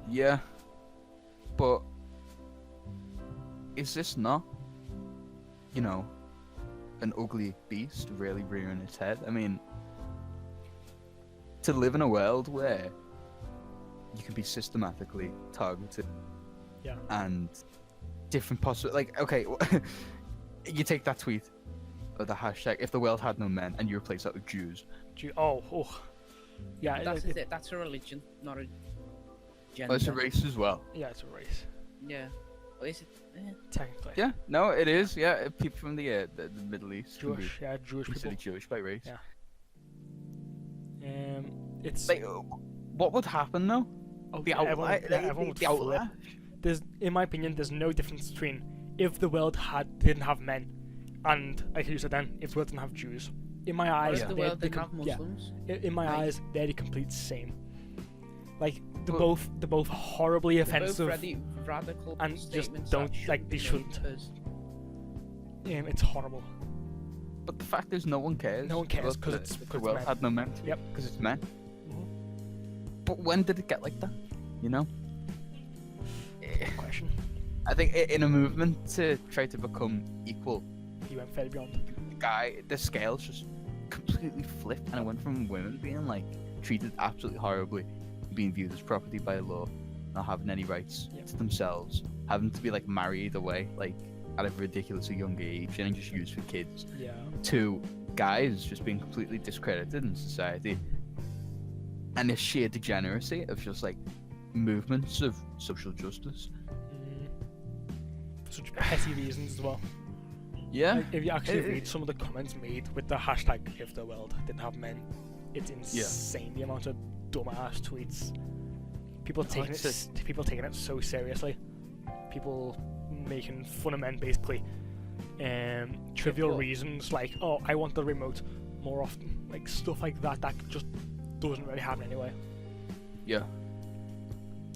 Speaker 3: Yeah, but is this not, you know, an ugly beast really rearing its head? I mean, to live in a world where you can be systematically targeted,
Speaker 2: Yeah.
Speaker 3: and different possible, like, okay, you take that tweet or the hashtag, if the world had no men, and you replace that with Jews.
Speaker 2: Yeah,
Speaker 1: That's it. That's a religion, not a gender.
Speaker 3: Oh, it's a race as well.
Speaker 2: yeah, it's a race,
Speaker 1: Yeah. Well, is it?
Speaker 2: technically.
Speaker 3: Yeah, no, it is. Yeah, people from the Middle East can be
Speaker 2: Jewish, yeah, Jewish people.
Speaker 3: considered Jewish by race.
Speaker 2: Yeah. It's
Speaker 3: Like, what would happen though?
Speaker 2: oh,
Speaker 3: The
Speaker 2: yeah, everyone,
Speaker 3: outlier,
Speaker 2: yeah, everyone would
Speaker 3: the
Speaker 2: flip.
Speaker 3: outlier.
Speaker 2: There's, in my opinion, there's no difference between if the world didn't have men, and like you said then, if the world didn't have Jews. In my
Speaker 1: Or
Speaker 2: eyes,
Speaker 1: if the
Speaker 2: they're
Speaker 1: world
Speaker 2: the
Speaker 1: didn't have
Speaker 2: yeah,
Speaker 1: Muslims?
Speaker 2: in my
Speaker 1: Like-
Speaker 2: eyes, they're the complete same. Like
Speaker 3: Well-
Speaker 2: they're both horribly
Speaker 1: They're both
Speaker 2: offensive.
Speaker 1: radical
Speaker 2: and just
Speaker 1: statements
Speaker 2: don't-
Speaker 1: that
Speaker 2: like, they
Speaker 1: shouldn't
Speaker 2: shouldn't.
Speaker 1: be made, 'cause
Speaker 2: It's horrible.
Speaker 3: But the fact is, no one cares.
Speaker 2: No one cares
Speaker 3: about
Speaker 2: 'cause
Speaker 3: the-
Speaker 2: it's-
Speaker 3: if
Speaker 2: 'cause
Speaker 3: the
Speaker 2: it's
Speaker 3: world
Speaker 2: men.
Speaker 3: had no men.
Speaker 2: Yep.
Speaker 3: Because it's men.
Speaker 2: Mhm.
Speaker 3: But when did it get like that? You know.
Speaker 2: Good question.
Speaker 3: I think in a movement to try to become equal,
Speaker 2: He went fairly beyond.
Speaker 3: the scales just completely flipped, and it went from women being like treated absolutely horribly, being viewed as property by law, not having any rights
Speaker 2: Yep.
Speaker 3: to themselves, having to be like married away like at a ridiculously young age and just used for kids,
Speaker 2: Yeah.
Speaker 3: to guys just being completely discredited in society, and the sheer degeneracy of just like movements of social justice.
Speaker 2: For such petty reasons as well.
Speaker 3: Yeah.
Speaker 2: Like, if you actually
Speaker 3: It-
Speaker 2: read some of the comments made with the hashtag if the world didn't have men, it's insane the amount of dumbass tweets. People taking
Speaker 3: it's
Speaker 2: people taking it so seriously. People making fun of men basically. Trivial
Speaker 1: well-
Speaker 2: reasons like, oh, I want the remote more often. Like stuff like that just doesn't really happen anyway.
Speaker 3: Yeah.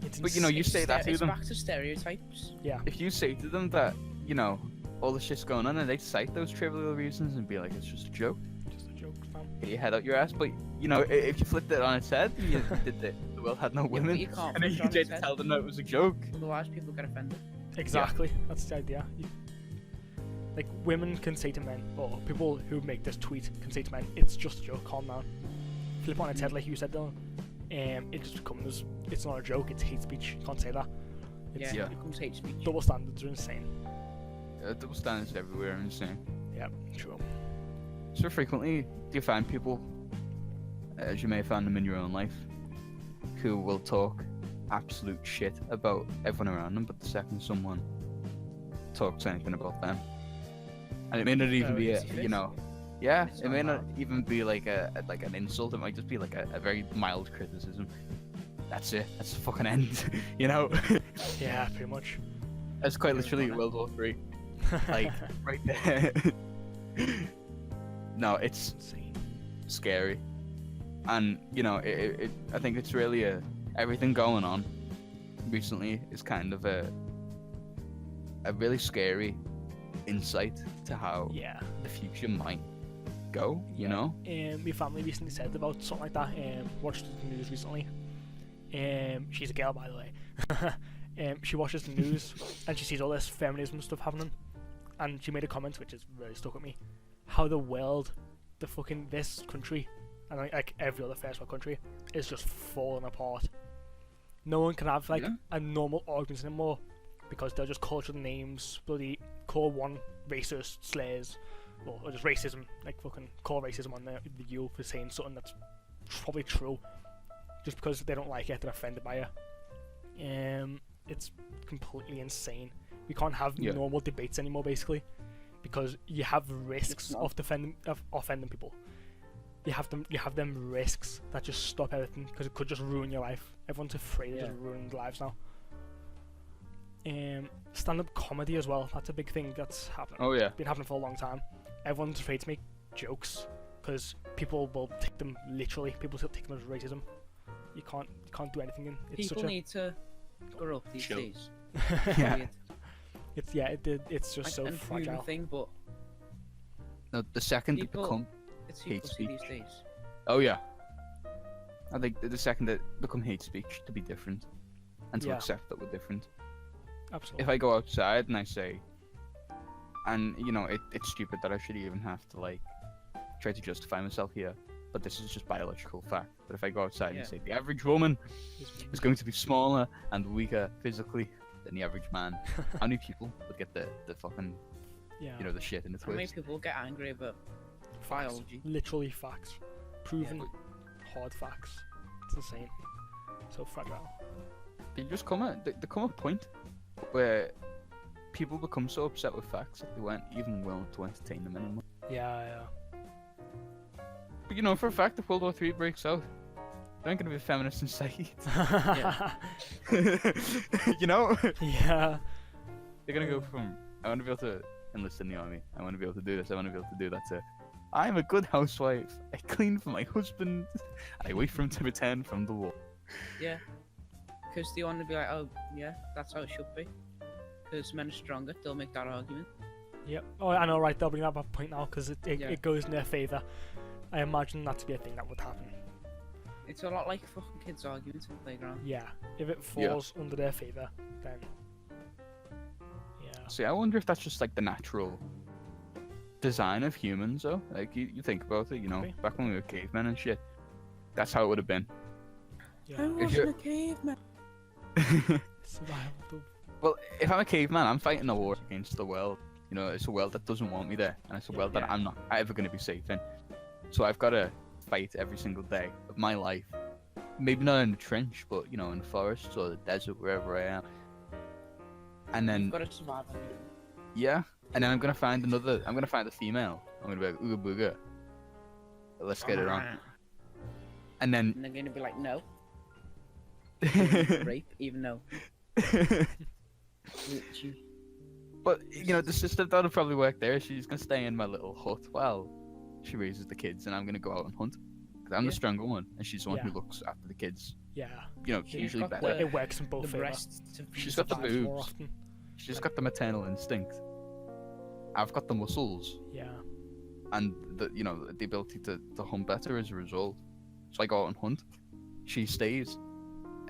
Speaker 2: It's
Speaker 3: But you know, you
Speaker 2: insane.
Speaker 3: say that to
Speaker 1: it's
Speaker 3: them.
Speaker 1: back to stereotypes.
Speaker 2: Yeah.
Speaker 3: If you say to them that, you know, all the shit's going on, and they cite those trivial reasons and be like, it's just a joke,
Speaker 2: Just a joke, fam.
Speaker 3: get your head out your ass. But you know, if you flipped it on its head, and you did the world had no
Speaker 1: Yeah, but
Speaker 3: women,
Speaker 1: you can't
Speaker 3: and then
Speaker 1: flip it
Speaker 3: you
Speaker 1: on
Speaker 3: tried
Speaker 1: its
Speaker 3: to
Speaker 1: head.
Speaker 3: tell them that it was a joke.
Speaker 1: Otherwise, people get offended.
Speaker 2: Exactly. That's the idea. Like women can say to men, or people who make this tweet can say to men, "It's just a joke. Calm down." Flip on its head, like you said, Dylan. It just becomes, it's not a joke. It's hate speech. You can't say that. It's,
Speaker 1: Yeah,
Speaker 3: Yeah.
Speaker 1: it becomes hate speech.
Speaker 2: Double standards are insane.
Speaker 3: Double standards everywhere, I'm saying.
Speaker 2: Yeah, true.
Speaker 3: So frequently, do you find people, as you may have found them in your own life, who will talk absolute shit about everyone around them, but the second someone talks anything about them, and it may not even be a,
Speaker 1: easy fit.
Speaker 3: you know, yeah,
Speaker 1: It's
Speaker 3: it may
Speaker 1: not
Speaker 3: not even be like like an insult. It might just be like a very mild criticism. That's it. That's the fucking end. You know,
Speaker 2: Yeah, pretty much.
Speaker 3: that's quite
Speaker 1: Yeah,
Speaker 3: literally
Speaker 1: right.
Speaker 3: World War III, like right there. No, it's
Speaker 2: insane.
Speaker 3: scary, and you know, I think it's really everything going on recently is kind of a really scary insight to how
Speaker 2: Yeah.
Speaker 3: the future might go. You know,
Speaker 2: My family recently said about something like that. Watched the news recently. She's a girl, by the way. She watches the news and she sees all this feminism stuff happening, and she made a comment which has really stuck with me. How the world, this country, and like every other first world country, is just falling apart. No one can have like
Speaker 3: Yeah.
Speaker 2: a normal argument anymore because they'll just call each other names, bloody call one racist slaves, or just racism, like fucking call racism on the you for saying something that's probably true, just because they don't like it, they're offended by it. It's completely insane. We can't have
Speaker 3: Yeah.
Speaker 2: normal debates anymore, basically, because you have risks
Speaker 3: not.
Speaker 2: of offending people. You have them risks that just stop everything because it could just ruin your life. Everyone's afraid of
Speaker 1: Yeah.
Speaker 2: just ruining their lives now. Stand-up comedy as well. That's a big thing that's happening.
Speaker 3: oh yeah,
Speaker 2: Been happening for a long time. Everyone's afraid to make jokes because people will take them literally. People still take them as racism. You can't do anything. It's
Speaker 1: People
Speaker 2: such a
Speaker 1: need to grow up these
Speaker 3: Chill.
Speaker 1: days.
Speaker 3: Yeah.
Speaker 1: Weird.
Speaker 2: it's just so
Speaker 1: and human
Speaker 2: fragile.
Speaker 1: thing, but
Speaker 3: No, the second it
Speaker 1: People-
Speaker 3: become,
Speaker 1: it's
Speaker 3: Hate
Speaker 1: pussy these
Speaker 3: speech.
Speaker 1: days.
Speaker 3: oh yeah, I think the second it become hate speech to be different, and to
Speaker 2: Yeah.
Speaker 3: accept that we're different.
Speaker 2: Absolutely.
Speaker 3: If I go outside and I say, and you know, it's stupid that I should even have to like try to justify myself here, but this is just biological fact. But if I go outside
Speaker 1: Yeah.
Speaker 3: and say the average woman is going to be smaller and weaker physically than the average man, how many people would get the fucking
Speaker 2: yeah.
Speaker 3: you know the shit in the
Speaker 1: How many
Speaker 3: twist?
Speaker 1: people get angry about
Speaker 2: Facts.
Speaker 1: biology?
Speaker 2: Literally facts. Proven
Speaker 3: but-
Speaker 2: hard facts. It's insane. So fragile.
Speaker 3: There come a point where people become so upset with facts that they weren't even willing to entertain them anymore.
Speaker 2: Yeah.
Speaker 3: But you know, for a fact, if World War III breaks out, there ain't gonna be a feminist in sight.
Speaker 2: Yeah.
Speaker 3: You know,
Speaker 2: Yeah.
Speaker 3: they're gonna go from I want to be able to enlist in the army. I want to be able to do this. I want to be able to do that. To I'm a good housewife. I clean for my husband. I wait for him to return from the war.
Speaker 1: Yeah. Because they want to be like, oh, yeah, that's how it should be. Because men are stronger, they'll make that argument.
Speaker 2: Yep. Oh, I know, right? They'll bring up a point now because
Speaker 1: Yeah.
Speaker 2: it goes in their favour. I imagine that to be a thing that would happen.
Speaker 1: It's a lot like fucking kids' arguments in the playground.
Speaker 2: Yeah. If it falls under their favour, then. Yeah.
Speaker 3: See, I wonder if that's just like the natural design of humans, though. Like you think about it, you know,
Speaker 2: Maybe.
Speaker 3: back when we were cavemen and shit. That's how it would have been.
Speaker 2: Yeah.
Speaker 3: wasn't
Speaker 1: a caveman.
Speaker 2: Survival.
Speaker 3: Well, if I'm a caveman, I'm fighting a war against the world. You know, it's a world that doesn't want me there, and it's a world that
Speaker 1: Yeah.
Speaker 3: I'm not ever going to be safe in. So I've got to fight every single day of my life. Maybe not in the trench, but you know, in the forests or the desert, wherever I am. And then
Speaker 1: You've got to survive.
Speaker 3: yeah, and then I'm gonna find another. I'm gonna find a female. I'm gonna be like, ooga booga. Let's get it on. And then
Speaker 1: And they're going to be like, no. Rape, even though. Literally.
Speaker 3: But you know, the system that'll probably work there. She's gonna stay in my little hut while she raises the kids, and I'm gonna go out and hunt. Cause I'm the
Speaker 1: Yeah.
Speaker 3: stronger one, and she's the one who
Speaker 2: Yeah.
Speaker 3: looks after the kids.
Speaker 2: Yeah.
Speaker 3: You know,
Speaker 1: She's
Speaker 3: usually
Speaker 1: got
Speaker 3: better.
Speaker 1: the-
Speaker 2: It works in both
Speaker 1: The
Speaker 2: favour.
Speaker 1: breasts to
Speaker 3: She's got the
Speaker 2: Survives more
Speaker 3: boobs.
Speaker 2: often.
Speaker 3: She's got the maternal instinct. I've got the muscles
Speaker 2: Yeah.
Speaker 3: and the the ability to hunt better as a result. So I go out and hunt. She stays,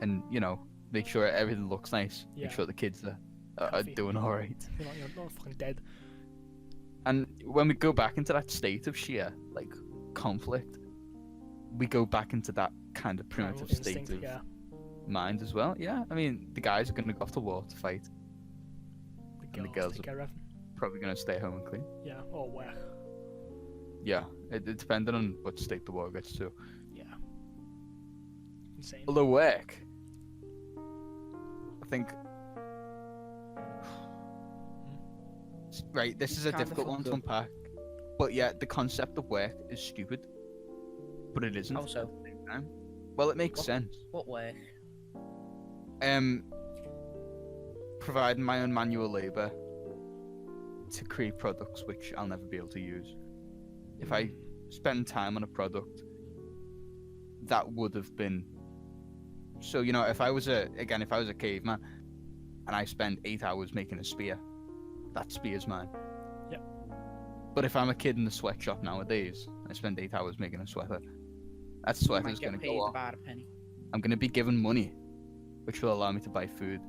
Speaker 3: and you know, make sure everything looks nice.
Speaker 2: Yeah.
Speaker 3: Make sure the kids are
Speaker 2: Healthy.
Speaker 3: doing all right.
Speaker 2: You're not fucking dead.
Speaker 3: And when we go back into that state of sheer like conflict, we go back into that kind of
Speaker 2: Primal
Speaker 3: primitive state
Speaker 2: instinct,
Speaker 3: of
Speaker 2: yeah.
Speaker 3: mind as well. Yeah, I mean, the guys are gonna go off to war to fight.
Speaker 2: The
Speaker 3: the
Speaker 2: girls
Speaker 3: girls
Speaker 2: take
Speaker 3: are-
Speaker 2: care of everything.
Speaker 3: Probably gonna stay home and clean.
Speaker 2: Yeah. Or work.
Speaker 3: Yeah, it depending on what state the war gets to.
Speaker 2: Yeah. Insane.
Speaker 3: Although work, I think. Right, this is a
Speaker 1: Kinda
Speaker 3: difficult one
Speaker 1: fucked
Speaker 3: to
Speaker 1: up.
Speaker 3: unpack. But yeah, the concept of work is stupid. But it isn't.
Speaker 1: Also,
Speaker 3: Well, it makes
Speaker 1: What?
Speaker 3: sense.
Speaker 1: what work?
Speaker 3: Providing my own manual labor to create products which I'll never be able to use. If I spend time on a product, that would have been. So you know, if I was a caveman, and I spend 8 hours making a spear, that spear's mine.
Speaker 2: Yep.
Speaker 3: But if I'm a kid in the sweatshop nowadays, I spend 8 hours making a sweater. That
Speaker 1: You
Speaker 3: sweater's
Speaker 1: might
Speaker 3: gonna
Speaker 1: get paid
Speaker 3: go off.
Speaker 1: about a penny.
Speaker 3: I'm gonna be given money, which will allow me to buy food.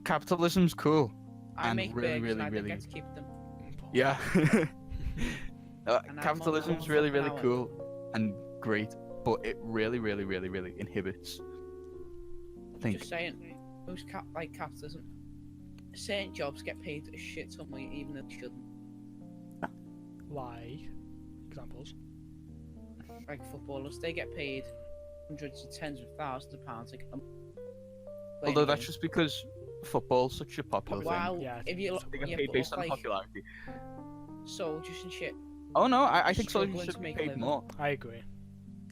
Speaker 3: Capitalism's cool.
Speaker 1: I
Speaker 3: And
Speaker 1: make
Speaker 3: really,
Speaker 1: burgers and I
Speaker 3: really,
Speaker 1: don't get to keep them.
Speaker 3: Yeah.
Speaker 1: And I'm
Speaker 3: Capitalism's
Speaker 1: on
Speaker 3: really,
Speaker 1: fucking
Speaker 3: really
Speaker 1: hour.
Speaker 3: cool and great, but it really, really, really, really inhibits. I think.
Speaker 1: Just saying, most capitalism, certain jobs get paid a shit ton money even though they shouldn't.
Speaker 2: Like examples.
Speaker 1: Like footballers, they get paid hundreds of tens of thousands of pounds. Like,
Speaker 3: Although that's just because football's such a popular thing.
Speaker 1: wow.
Speaker 2: Yeah,
Speaker 1: If you look,
Speaker 3: They get
Speaker 1: yeah,
Speaker 3: paid
Speaker 1: but
Speaker 3: based
Speaker 1: look
Speaker 3: on
Speaker 1: like
Speaker 3: popularity.
Speaker 1: soldiers and shit,
Speaker 3: Oh no, I think
Speaker 1: struggling
Speaker 3: soldiers
Speaker 1: to
Speaker 3: should be
Speaker 1: make a
Speaker 3: paid
Speaker 1: living.
Speaker 3: more.
Speaker 2: I agree.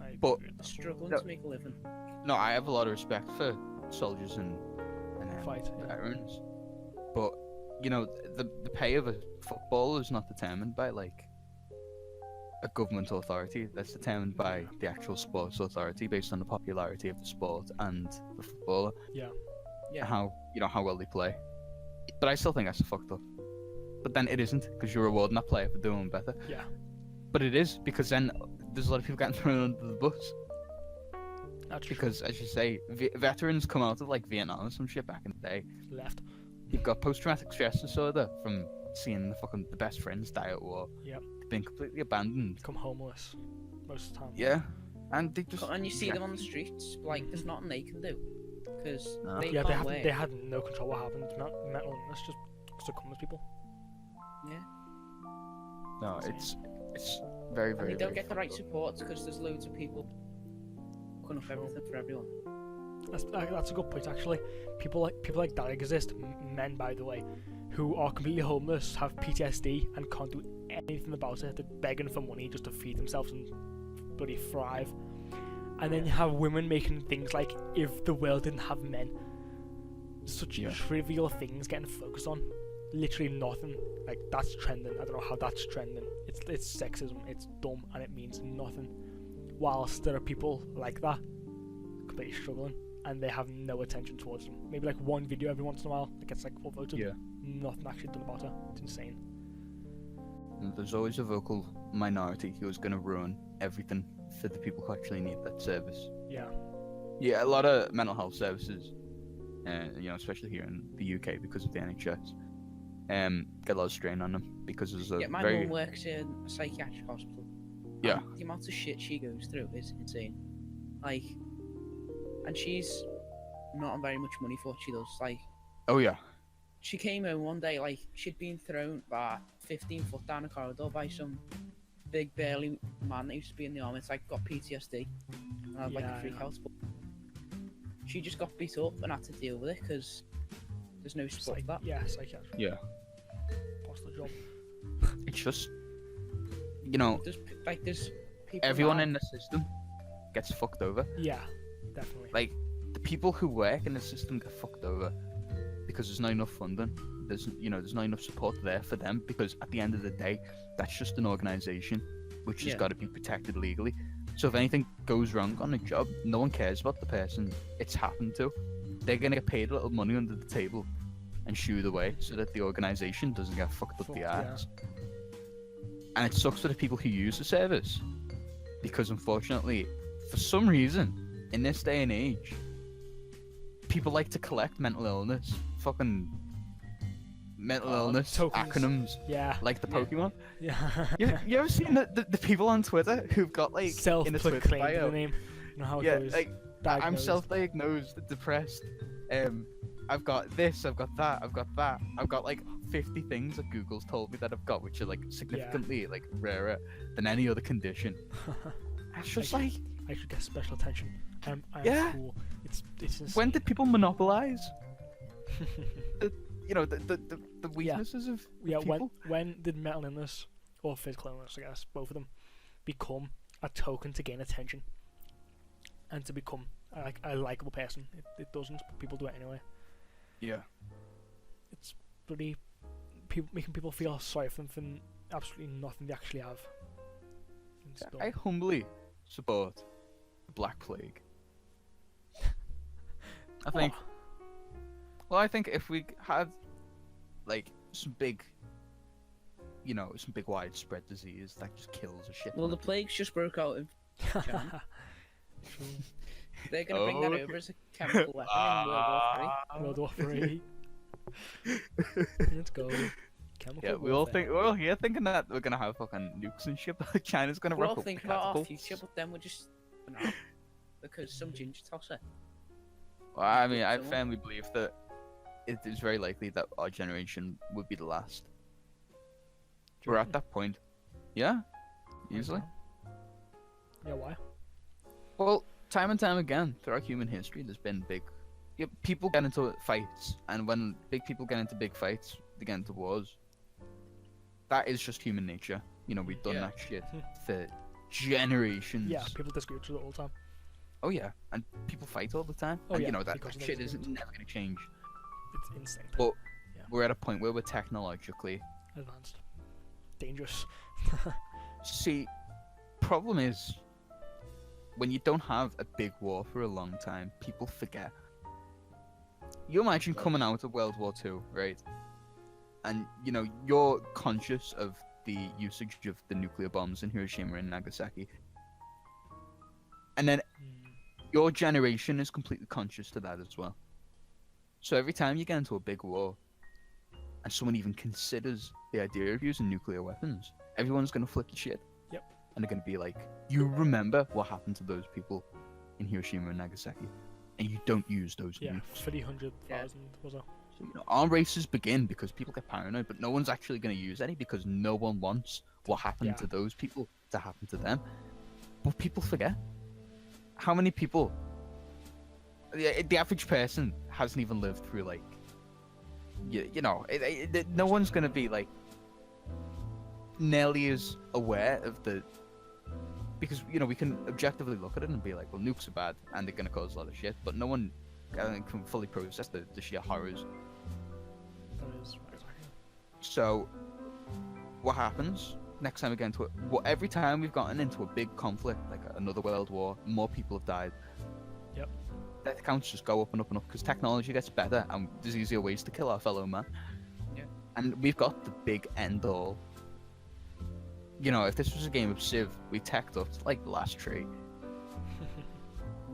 Speaker 2: I
Speaker 3: But-
Speaker 2: agree with that.
Speaker 1: struggling
Speaker 3: No.
Speaker 1: to make a living.
Speaker 3: No, I have a lot of respect for soldiers and
Speaker 2: Fight, yeah.
Speaker 3: veterans. But you know, the pay of a footballer is not determined by like a government authority. That's determined by the actual sports authority based on the popularity of the sport and the footballer.
Speaker 2: Yeah.
Speaker 1: Yeah.
Speaker 3: How well they play. But I still think that's fucked up. But then it isn't, because you're rewarding that player for doing better.
Speaker 2: Yeah.
Speaker 3: But it is, because then there's a lot of people getting thrown under the bus.
Speaker 2: That's
Speaker 3: Because, as you say, veterans come out of like Vietnam or some shit back in the day.
Speaker 2: true. Left.
Speaker 3: You've got post-traumatic stress disorder from seeing the best friends die at war.
Speaker 2: Yep.
Speaker 3: They've been completely abandoned.
Speaker 2: Become homeless most of the time.
Speaker 3: Yeah, and they just
Speaker 1: And you see
Speaker 3: yeah.
Speaker 1: them on the streets, like there's nothing they can do because
Speaker 3: No.
Speaker 1: they
Speaker 2: Yeah,
Speaker 1: can't work.
Speaker 2: they had no control what happened. Mental illness just succumbs people.
Speaker 1: Yeah,
Speaker 3: No, it's very
Speaker 1: and
Speaker 3: very.
Speaker 1: they don't
Speaker 3: very
Speaker 1: get the right
Speaker 3: fucked up.
Speaker 1: support because there's loads of people putting up everything for everyone.
Speaker 2: That's a good point actually. People like that exist. Men, by the way, who are completely homeless, have PTSD, and can't do anything about it. They're begging for money just to feed themselves and bloody thrive. And then you have women making things like if the world didn't have men. Such
Speaker 3: Yeah.
Speaker 2: trivial things getting focused on. Literally nothing. Like that's trending. I don't know how that's trending. It's sexism. It's dumb and it means nothing. Whilst there are people like that completely struggling and they have no attention towards them. Maybe like one video every once in a while that gets like upvoted.
Speaker 3: Yeah.
Speaker 2: Nothing actually done about it. It's insane.
Speaker 3: And there's always a vocal minority who is going to ruin everything for the people who actually need that service.
Speaker 2: Yeah.
Speaker 3: Yeah, a lot of mental health services, especially here in the UK because of the NHS, get a lot of strain on them because there's a
Speaker 1: Yeah, my
Speaker 3: very
Speaker 1: mum works in a psychiatric hospital.
Speaker 3: Yeah.
Speaker 1: And the amount of shit she goes through is insane. Like, and she's not on very much money for what she does. Like,
Speaker 3: oh yeah,
Speaker 1: she came home one day, like, she'd been thrown by 15 foot down a corridor by some big burly man that used to be in the army. It's like, got PTSD. And had like
Speaker 2: Yeah,
Speaker 1: a freak
Speaker 2: yeah.
Speaker 1: out. But she just got beat up and had to deal with it because there's no support for that.
Speaker 2: Yeah, psychiatric.
Speaker 3: yeah.
Speaker 2: What's the job?
Speaker 3: It's just
Speaker 1: There's people.
Speaker 3: everyone
Speaker 1: now-
Speaker 3: in the system gets fucked over.
Speaker 2: Yeah, definitely.
Speaker 3: Like the people who work in the system get fucked over because there's not enough funding. There's not enough support there for them because at the end of the day, that's just an organization which has
Speaker 1: Yeah.
Speaker 3: got to be protected legally. So if anything goes wrong on a job, no one cares about the person it's happened to. They're gonna get paid a little money under the table and shooed away so that the organization doesn't get fucked up
Speaker 2: Fucked,
Speaker 3: the
Speaker 2: yeah.
Speaker 3: ass. And it sucks for the people who use the service because unfortunately, for some reason, in this day and age, people like to collect mental illness, fucking mental
Speaker 2: Oh,
Speaker 3: illness
Speaker 2: tokens.
Speaker 3: acronyms
Speaker 2: Yeah.
Speaker 3: like the
Speaker 1: Yeah.
Speaker 3: Pokemon.
Speaker 2: Yeah.
Speaker 3: You ever seen the people on Twitter who've got like in a Twitter
Speaker 2: Self-proclaimed
Speaker 3: bio?
Speaker 2: the name. You know how it
Speaker 3: Yeah,
Speaker 2: goes.
Speaker 3: like I'm
Speaker 2: Diagnosed.
Speaker 3: self-diagnosed, depressed. I've got this, I've got that, I've got that. I've got like 50 things that Google's told me that I've got, which are like significantly like rarer than any other condition. It's just like,
Speaker 2: I should get special attention. I'm
Speaker 3: Yeah.
Speaker 2: cool. It's insane.
Speaker 3: when did people monopolize? The weaknesses of
Speaker 2: Yeah,
Speaker 3: people.
Speaker 2: when did mental illness or physical illness, I guess, both of them, become a token to gain attention and to become a likable person? It doesn't, but people do it anyway.
Speaker 3: Yeah.
Speaker 2: It's bloody making people feel sorry for them for absolutely nothing they actually have. It's dumb.
Speaker 3: I humbly support the Black Plague. I think.
Speaker 2: Oh,
Speaker 3: Well, I think if we had like some big widespread disease that just kills a shit.
Speaker 1: Well, the plagues just broke out in China. They're gonna bring that
Speaker 3: Okay.
Speaker 1: over as a chemical weapon in World War III.
Speaker 2: World War 3. Let's go. Chemical
Speaker 3: Yeah, we all
Speaker 2: warfare.
Speaker 3: think we're all here thinking that we're gonna have fucking nukes and shit, but China's gonna
Speaker 1: We're
Speaker 3: rock
Speaker 1: all
Speaker 3: up
Speaker 1: thinking about our
Speaker 3: catapults.
Speaker 1: future, but then we're just no, because some ginger tosser.
Speaker 3: Well, I mean, I
Speaker 1: Someone-
Speaker 3: firmly believe that it is very likely that our generation would be the last.
Speaker 2: Do you
Speaker 3: We're
Speaker 2: reckon?
Speaker 3: at that point. Yeah, easily.
Speaker 2: Yeah, why?
Speaker 3: Well, time and time again throughout human history, there's been people get into fights, and when big people get into big fights, they get into wars. That is just human nature. We've done
Speaker 1: Yeah.
Speaker 3: that shit for generations.
Speaker 2: Yeah, people disagree with each other all the time.
Speaker 3: Oh yeah, and people fight all the time.
Speaker 2: Oh,
Speaker 3: and
Speaker 2: yeah,
Speaker 3: that
Speaker 2: because of
Speaker 3: shit
Speaker 2: those
Speaker 3: is never gonna change.
Speaker 2: It's instinct.
Speaker 3: But
Speaker 2: Yeah.
Speaker 3: we're at a point where we're technologically.
Speaker 2: Advanced. Dangerous.
Speaker 3: See, problem is, when you don't have a big war for a long time, people forget. You imagine coming out of World War II, right? and you know you're conscious of the usage of the nuclear bombs in Hiroshima and Nagasaki, and then your generation is completely conscious to that as well. So every time you get into a big war, and someone even considers the idea of using nuclear weapons, everyone's gonna flip the shit.
Speaker 2: Yep.
Speaker 3: And they're gonna be like, "You remember what happened to those people in Hiroshima and Nagasaki, and you don't use those
Speaker 2: Yeah,
Speaker 3: nukes."
Speaker 2: 300,000 was it?
Speaker 3: So, you know, arm races begin because people get paranoid, but no one's actually going to use any because no one wants what happened
Speaker 2: Yeah.
Speaker 3: to those people to happen to them. But people forget. How many people? The average person hasn't even lived through like, you know, no one's going to be like nearly as aware of the. Because you know we can objectively look at it and be like, well, nukes are bad and they're going to cause a lot of shit, but no one can fully process the sheer horrors.
Speaker 2: That is right.
Speaker 3: So, what happens next time we get into it? Well, every time we've gotten into a big conflict, like another world war, more people have died.
Speaker 2: Yep.
Speaker 3: Death counts just go up and up and up because technology gets better and there's easier ways to kill our fellow man.
Speaker 1: Yeah.
Speaker 3: And we've got the big end all. You know, if this was a game of Civ, we teched up like the last tree.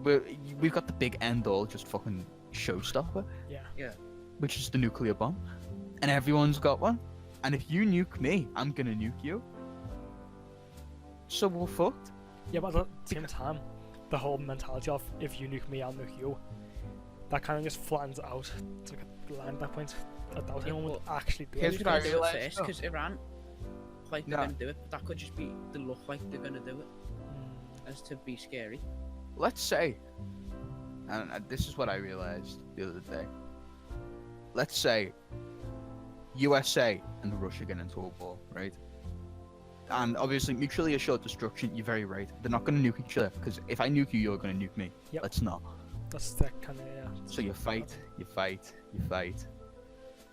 Speaker 3: We've got the big end all, just fucking showstopper,
Speaker 2: Yeah.
Speaker 3: which is the nuclear bomb, and everyone's got one. And if you nuke me, I'm gonna nuke you. So we're fucked.
Speaker 2: Yeah, but at the same time, the whole mentality of if you nuke me, I'll nuke you, that kind of just flattens out. It's like a line at that point. I doubt anyone would actually do
Speaker 3: Here's
Speaker 2: it.
Speaker 3: what I
Speaker 1: do it
Speaker 3: realised,
Speaker 1: first
Speaker 3: though.
Speaker 1: because Iran, like they're
Speaker 3: No.
Speaker 1: gonna do it, but that could just be the look like they're gonna do it as to be scary.
Speaker 3: Let's say, and this is what I realized the other day. Let's say USA and Russia get into a war, right? And obviously, mutually assured destruction. You're very right. They're not going to nuke each other because if I nuke you, you're going to nuke me.
Speaker 2: Yep.
Speaker 3: Let's not.
Speaker 2: That's that kind of
Speaker 3: So you fight,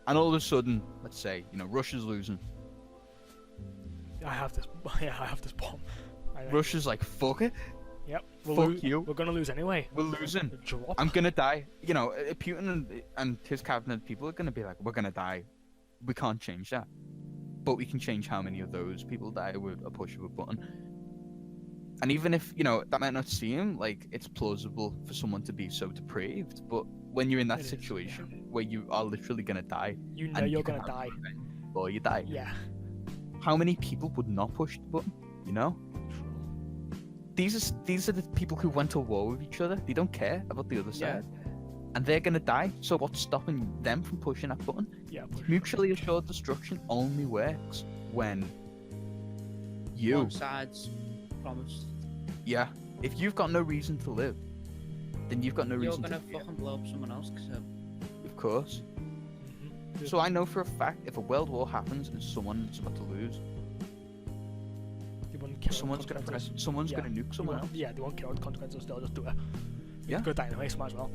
Speaker 3: and all of a sudden, let's say, you know, Russia's losing.
Speaker 2: I have this. Yeah, I have this bomb. I know.
Speaker 3: Russia's like, fuck it,
Speaker 2: Yep.
Speaker 3: fuck you.
Speaker 2: We're gonna lose anyway.
Speaker 3: We're losing.
Speaker 2: Drop.
Speaker 3: I'm gonna die. You know, Putin and his cabinet people are gonna be like, we're gonna die. We can't change that, but we can change how many of those people die with a push of a button. And even if, you know, that might not seem like it's plausible for someone to be so depraved, but when you're in that
Speaker 2: It is,
Speaker 3: situation where you are literally gonna die,
Speaker 2: You know
Speaker 3: and
Speaker 2: you're
Speaker 3: you can
Speaker 2: gonna
Speaker 3: have
Speaker 2: die.
Speaker 3: revenge before you die,
Speaker 2: Yeah.
Speaker 3: how many people would not push the button? You know, these are the people who went to war with each other. They don't care about the other
Speaker 1: Yeah.
Speaker 3: side, and they're gonna die. So what's stopping them from pushing that button?
Speaker 2: Yeah.
Speaker 3: Mutually assured destruction only works when you,
Speaker 1: One side's promised.
Speaker 3: yeah. If you've got no reason to live, then you've got no
Speaker 1: You're
Speaker 3: reason
Speaker 1: gonna
Speaker 3: to fear,
Speaker 1: fucking blow up someone else because
Speaker 3: of course. So I know for a fact if a world war happens and someone's about to lose,
Speaker 2: They wouldn't care.
Speaker 3: someone's gonna
Speaker 2: Yeah.
Speaker 3: nuke someone else.
Speaker 2: Yeah, they won't care what the consequences. They'll just do it.
Speaker 3: Yeah.
Speaker 2: Go die anyway, so might as well.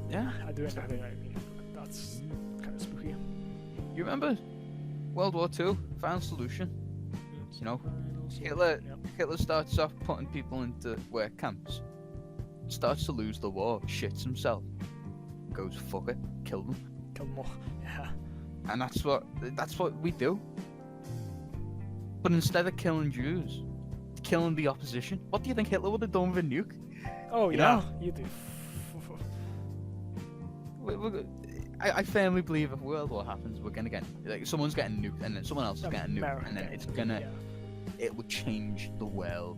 Speaker 3: Yeah.
Speaker 2: I do it. I mean, that's kind of spooky.
Speaker 3: You remember World War II? Final solution. You know, Hitler starts off putting people into work camps, starts to lose the war, shits himself, goes fuck it, kill them,
Speaker 2: Kill them all. Yeah.
Speaker 3: and that's what we do. But instead of killing Jews, killing the opposition, what do you think Hitler would have done with a nuke?
Speaker 2: Oh
Speaker 3: You
Speaker 2: yeah.
Speaker 3: know?
Speaker 2: You do.
Speaker 3: I firmly believe if World War happens, we're gonna get like someone's getting nuked, and then someone else is getting nuked, and then it's gonna
Speaker 2: Yeah.
Speaker 3: it would change the world.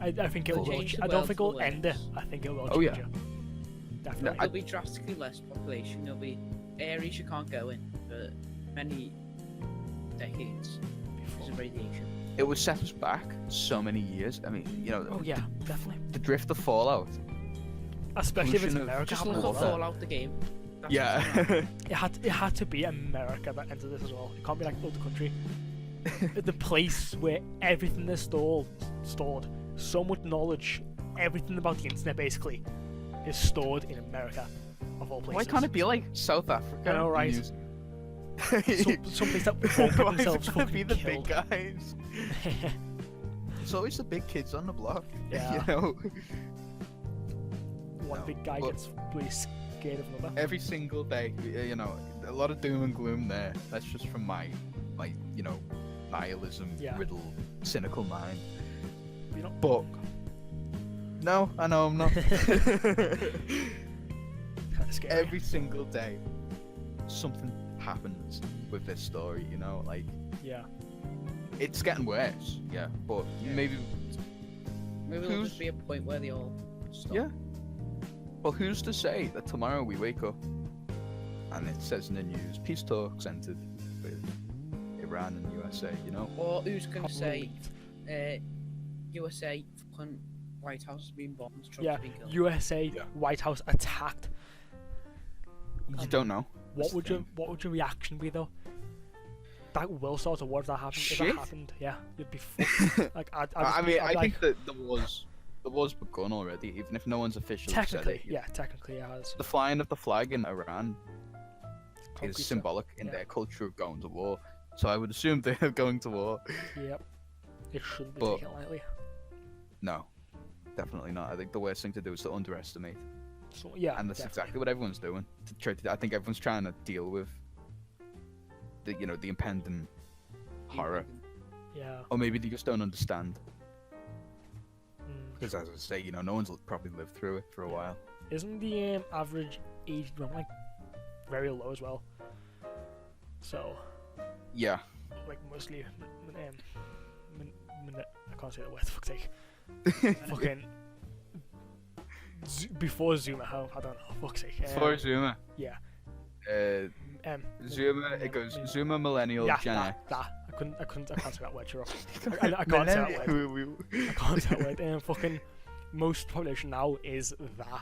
Speaker 2: I think it
Speaker 1: It'll
Speaker 2: will.
Speaker 1: change the
Speaker 2: I don't
Speaker 1: world
Speaker 2: think
Speaker 1: for
Speaker 2: it'll
Speaker 1: the
Speaker 2: end it.
Speaker 1: worse.
Speaker 2: I think it will
Speaker 3: Oh,
Speaker 2: change
Speaker 3: yeah.
Speaker 2: it. Definitely.
Speaker 1: there'll be drastically less population. There'll be areas you can't go in for many decades because of radiation.
Speaker 3: It would set us back so many years. I mean, you know,
Speaker 2: Oh yeah, definitely.
Speaker 3: the drift of Fallout.
Speaker 2: Especially if it's
Speaker 3: Pollution of-
Speaker 2: America.
Speaker 1: Just
Speaker 2: happening
Speaker 1: look
Speaker 2: as
Speaker 1: at
Speaker 2: well.
Speaker 1: Fallout the game. That's what's gonna happen.
Speaker 3: Yeah.
Speaker 2: It had to be America that entered this as well. It can't be like other country. The place where everything is stored, so much knowledge, everything about the internet basically, is stored in America, of all places.
Speaker 3: Why can't it be like South Africa?
Speaker 2: I know, right?
Speaker 3: Some
Speaker 2: Some place that won't get
Speaker 3: Why is
Speaker 2: themselves
Speaker 3: it gonna
Speaker 2: fucking
Speaker 3: be the
Speaker 2: killed.
Speaker 3: big guys? It's always the big kids on the block.
Speaker 2: Yeah.
Speaker 3: You know,
Speaker 2: One
Speaker 3: No,
Speaker 2: big guy
Speaker 3: but-
Speaker 2: gets really scared of another.
Speaker 3: every single day, you know, a lot of doom and gloom there. That's just from my nihilism
Speaker 2: Yeah.
Speaker 3: riddled, cynical mind.
Speaker 2: You know,
Speaker 3: But no, I know I'm not.
Speaker 2: kind of scary.
Speaker 3: Every single day, something happens with this story. Like
Speaker 2: Yeah.
Speaker 3: it's getting worse. Yeah, but
Speaker 1: Yeah.
Speaker 3: maybe.
Speaker 1: Maybe there'll
Speaker 3: Who's-
Speaker 1: just be a point where they all stop.
Speaker 3: Yeah. Well, who's to say that tomorrow we wake up and it says in the news, peace talks entered with Iran and USA?
Speaker 1: Or who's gonna say,
Speaker 2: Believe.
Speaker 1: USA fucking White House has been bombed, Trump's
Speaker 2: Yeah,
Speaker 1: been killed.
Speaker 2: USA
Speaker 3: Yeah.
Speaker 2: White House attacked.
Speaker 3: You don't know.
Speaker 2: What would your reaction be though? That will start a war if that happened. If
Speaker 3: Shit.
Speaker 2: that happened, yeah, you'd be fucked. Like I'd
Speaker 3: I
Speaker 2: just
Speaker 3: mean,
Speaker 2: be,
Speaker 3: I
Speaker 2: I'd be
Speaker 3: think
Speaker 2: like,
Speaker 3: that there was begun already, even if no one's officially said
Speaker 2: technically,
Speaker 3: it.
Speaker 2: yeah, technically it has.
Speaker 3: The flying of the flag in Iran
Speaker 2: Concrete
Speaker 3: is
Speaker 2: stuff.
Speaker 3: symbolic in
Speaker 2: yeah.
Speaker 3: their culture of going to war. So I would assume they're going to war.
Speaker 2: Yep. It shouldn't be
Speaker 3: But-
Speaker 2: taken lightly.
Speaker 3: No, definitely not. I think the worst thing to do is to underestimate,
Speaker 2: So yeah,
Speaker 3: and that's
Speaker 2: definitely.
Speaker 3: exactly what everyone's doing. I think everyone's trying to deal with the impending horror,
Speaker 2: Yeah.
Speaker 3: or maybe they just don't understand.
Speaker 2: Mm.
Speaker 3: Because as I say, no one's probably lived through it for a
Speaker 2: Yeah.
Speaker 3: while.
Speaker 2: Isn't the average age like very low as well? So
Speaker 3: Yeah.
Speaker 2: like mostly I can't say the word. Fuck's sake. Fucking before Zuma. How I don't know. Fuck's sake.
Speaker 3: For Zuma.
Speaker 2: yeah.
Speaker 3: Zuma. It goes Zuma, millennial,
Speaker 2: Yeah,
Speaker 3: Gen X.
Speaker 2: that. I can't say that word. You're off. I can't say that word. I can't say that word. Fucking most population now is that.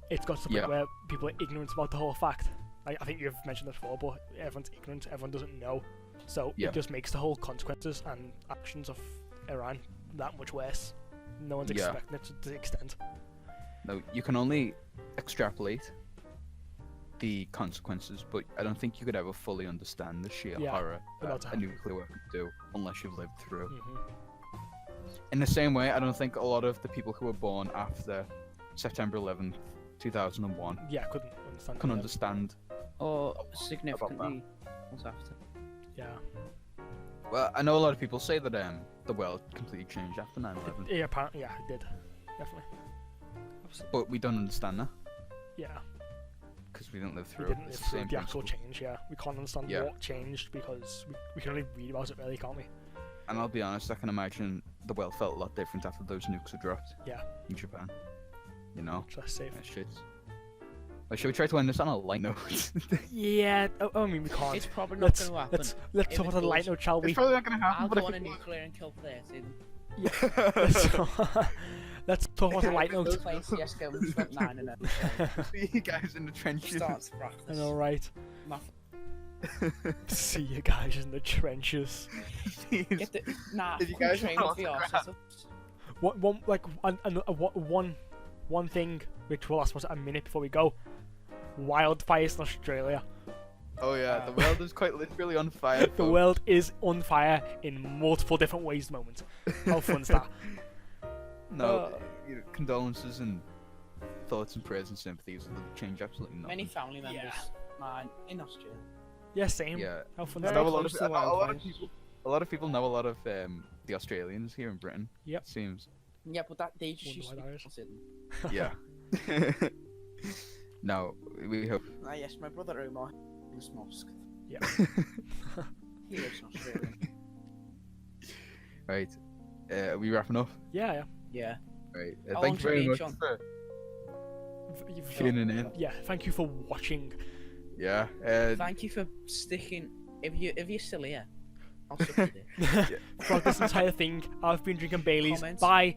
Speaker 2: It's got to the point
Speaker 3: Yeah.
Speaker 2: where people are ignorant about the whole fact. I think you've mentioned this before, but everyone's ignorant. Everyone doesn't know. So
Speaker 3: Yeah.
Speaker 2: it just makes the whole consequences and actions of Iran that much worse. No one's
Speaker 3: Yeah.
Speaker 2: expecting it to the extent.
Speaker 3: No, you can only extrapolate the consequences, but I don't think you could ever fully understand the sheer
Speaker 2: Yeah,
Speaker 3: horror
Speaker 2: about to
Speaker 3: that a
Speaker 2: happen.
Speaker 3: nuclear weapon could do unless you've lived through.
Speaker 2: Hmm.
Speaker 3: In the same way, I don't think a lot of the people who were born after September 11th, 2001
Speaker 2: Yeah, I couldn't understand.
Speaker 3: can
Speaker 2: it either.
Speaker 3: understand.
Speaker 1: Or significantly what's after.
Speaker 2: Yeah.
Speaker 3: Well, I know a lot of people say that the world completely changed after 9/11,
Speaker 2: Yeah, apparently, yeah, it did. Definitely. Absolutely.
Speaker 3: but we don't understand that
Speaker 2: Yeah.
Speaker 3: because we didn't live
Speaker 2: We
Speaker 3: through
Speaker 2: didn't
Speaker 3: it.
Speaker 2: live
Speaker 3: It's the
Speaker 2: through
Speaker 3: same
Speaker 2: the actual
Speaker 3: principle.
Speaker 2: change, yeah. We can't understand
Speaker 3: Yeah.
Speaker 2: what changed because we can only read about it, really, can't we?
Speaker 3: And I'll be honest, I can imagine the world felt a lot different after those nukes were dropped
Speaker 2: Yeah.
Speaker 3: in Japan. You know,
Speaker 2: Much less safe.
Speaker 3: that shit. Well, should we try to end this on a light note?
Speaker 2: Yeah, I mean, we can't.
Speaker 1: It's probably not
Speaker 2: Let's,
Speaker 1: going to happen.
Speaker 2: let's
Speaker 1: If
Speaker 2: talk
Speaker 1: it
Speaker 2: about the light
Speaker 1: does,
Speaker 2: note, shall we?
Speaker 3: It's probably not going to happen.
Speaker 1: I'll
Speaker 3: but
Speaker 1: go
Speaker 3: if
Speaker 1: on a
Speaker 3: it
Speaker 1: nuclear and kill 13.
Speaker 2: Let's talk about the light note.
Speaker 1: Playing CSGO and just went 9-0.
Speaker 3: See you guys in the trenches.
Speaker 1: Starts
Speaker 2: I
Speaker 1: practice.
Speaker 2: know, right?
Speaker 1: My
Speaker 2: See you guys in the trenches.
Speaker 1: Get the, nah,
Speaker 3: If you
Speaker 1: fucking
Speaker 3: guys
Speaker 1: train
Speaker 3: want
Speaker 1: with the
Speaker 3: autographs.
Speaker 2: One thing which will last us a minute before we go. Wildfires in Australia.
Speaker 3: Oh yeah, the world is quite literally on fire.
Speaker 2: The world is on fire in multiple different ways at the moment. How fun's that?
Speaker 3: No, condolences and thoughts and prayers and sympathies will change absolutely nothing.
Speaker 1: Many family members,
Speaker 2: Yeah.
Speaker 1: mine, in Australia.
Speaker 2: Yeah, same.
Speaker 3: Yeah,
Speaker 2: How fun
Speaker 3: I
Speaker 2: is
Speaker 3: know
Speaker 2: that?
Speaker 3: a lot of,
Speaker 1: close to
Speaker 3: a lot of
Speaker 1: wildfires.
Speaker 3: people. A lot of people know a lot of the Australians here in Britain.
Speaker 2: Yep.
Speaker 3: It seems.
Speaker 1: Yeah, but that they just
Speaker 2: Wonder
Speaker 1: used
Speaker 2: why
Speaker 1: to
Speaker 2: that
Speaker 1: be
Speaker 2: is.
Speaker 3: Yeah. No, we hope.
Speaker 1: Ah, yes, my brother Omar was mosque.
Speaker 2: Yeah.
Speaker 1: He lives in Australia.
Speaker 3: Right. Are we wrapping up?
Speaker 2: Yeah,
Speaker 1: Yeah.
Speaker 3: Right.
Speaker 1: How
Speaker 3: Thank
Speaker 1: long's
Speaker 3: you
Speaker 1: it
Speaker 3: very
Speaker 1: been,
Speaker 3: much
Speaker 1: John?
Speaker 3: for
Speaker 2: You've
Speaker 3: tuning in.
Speaker 2: yeah, thank you for watching.
Speaker 3: Yeah.
Speaker 1: Thank you for sticking. If you're still here, I'll suck your dick.
Speaker 2: Throughout this entire thing, I've been drinking Baileys.
Speaker 1: Comments.
Speaker 2: Bye.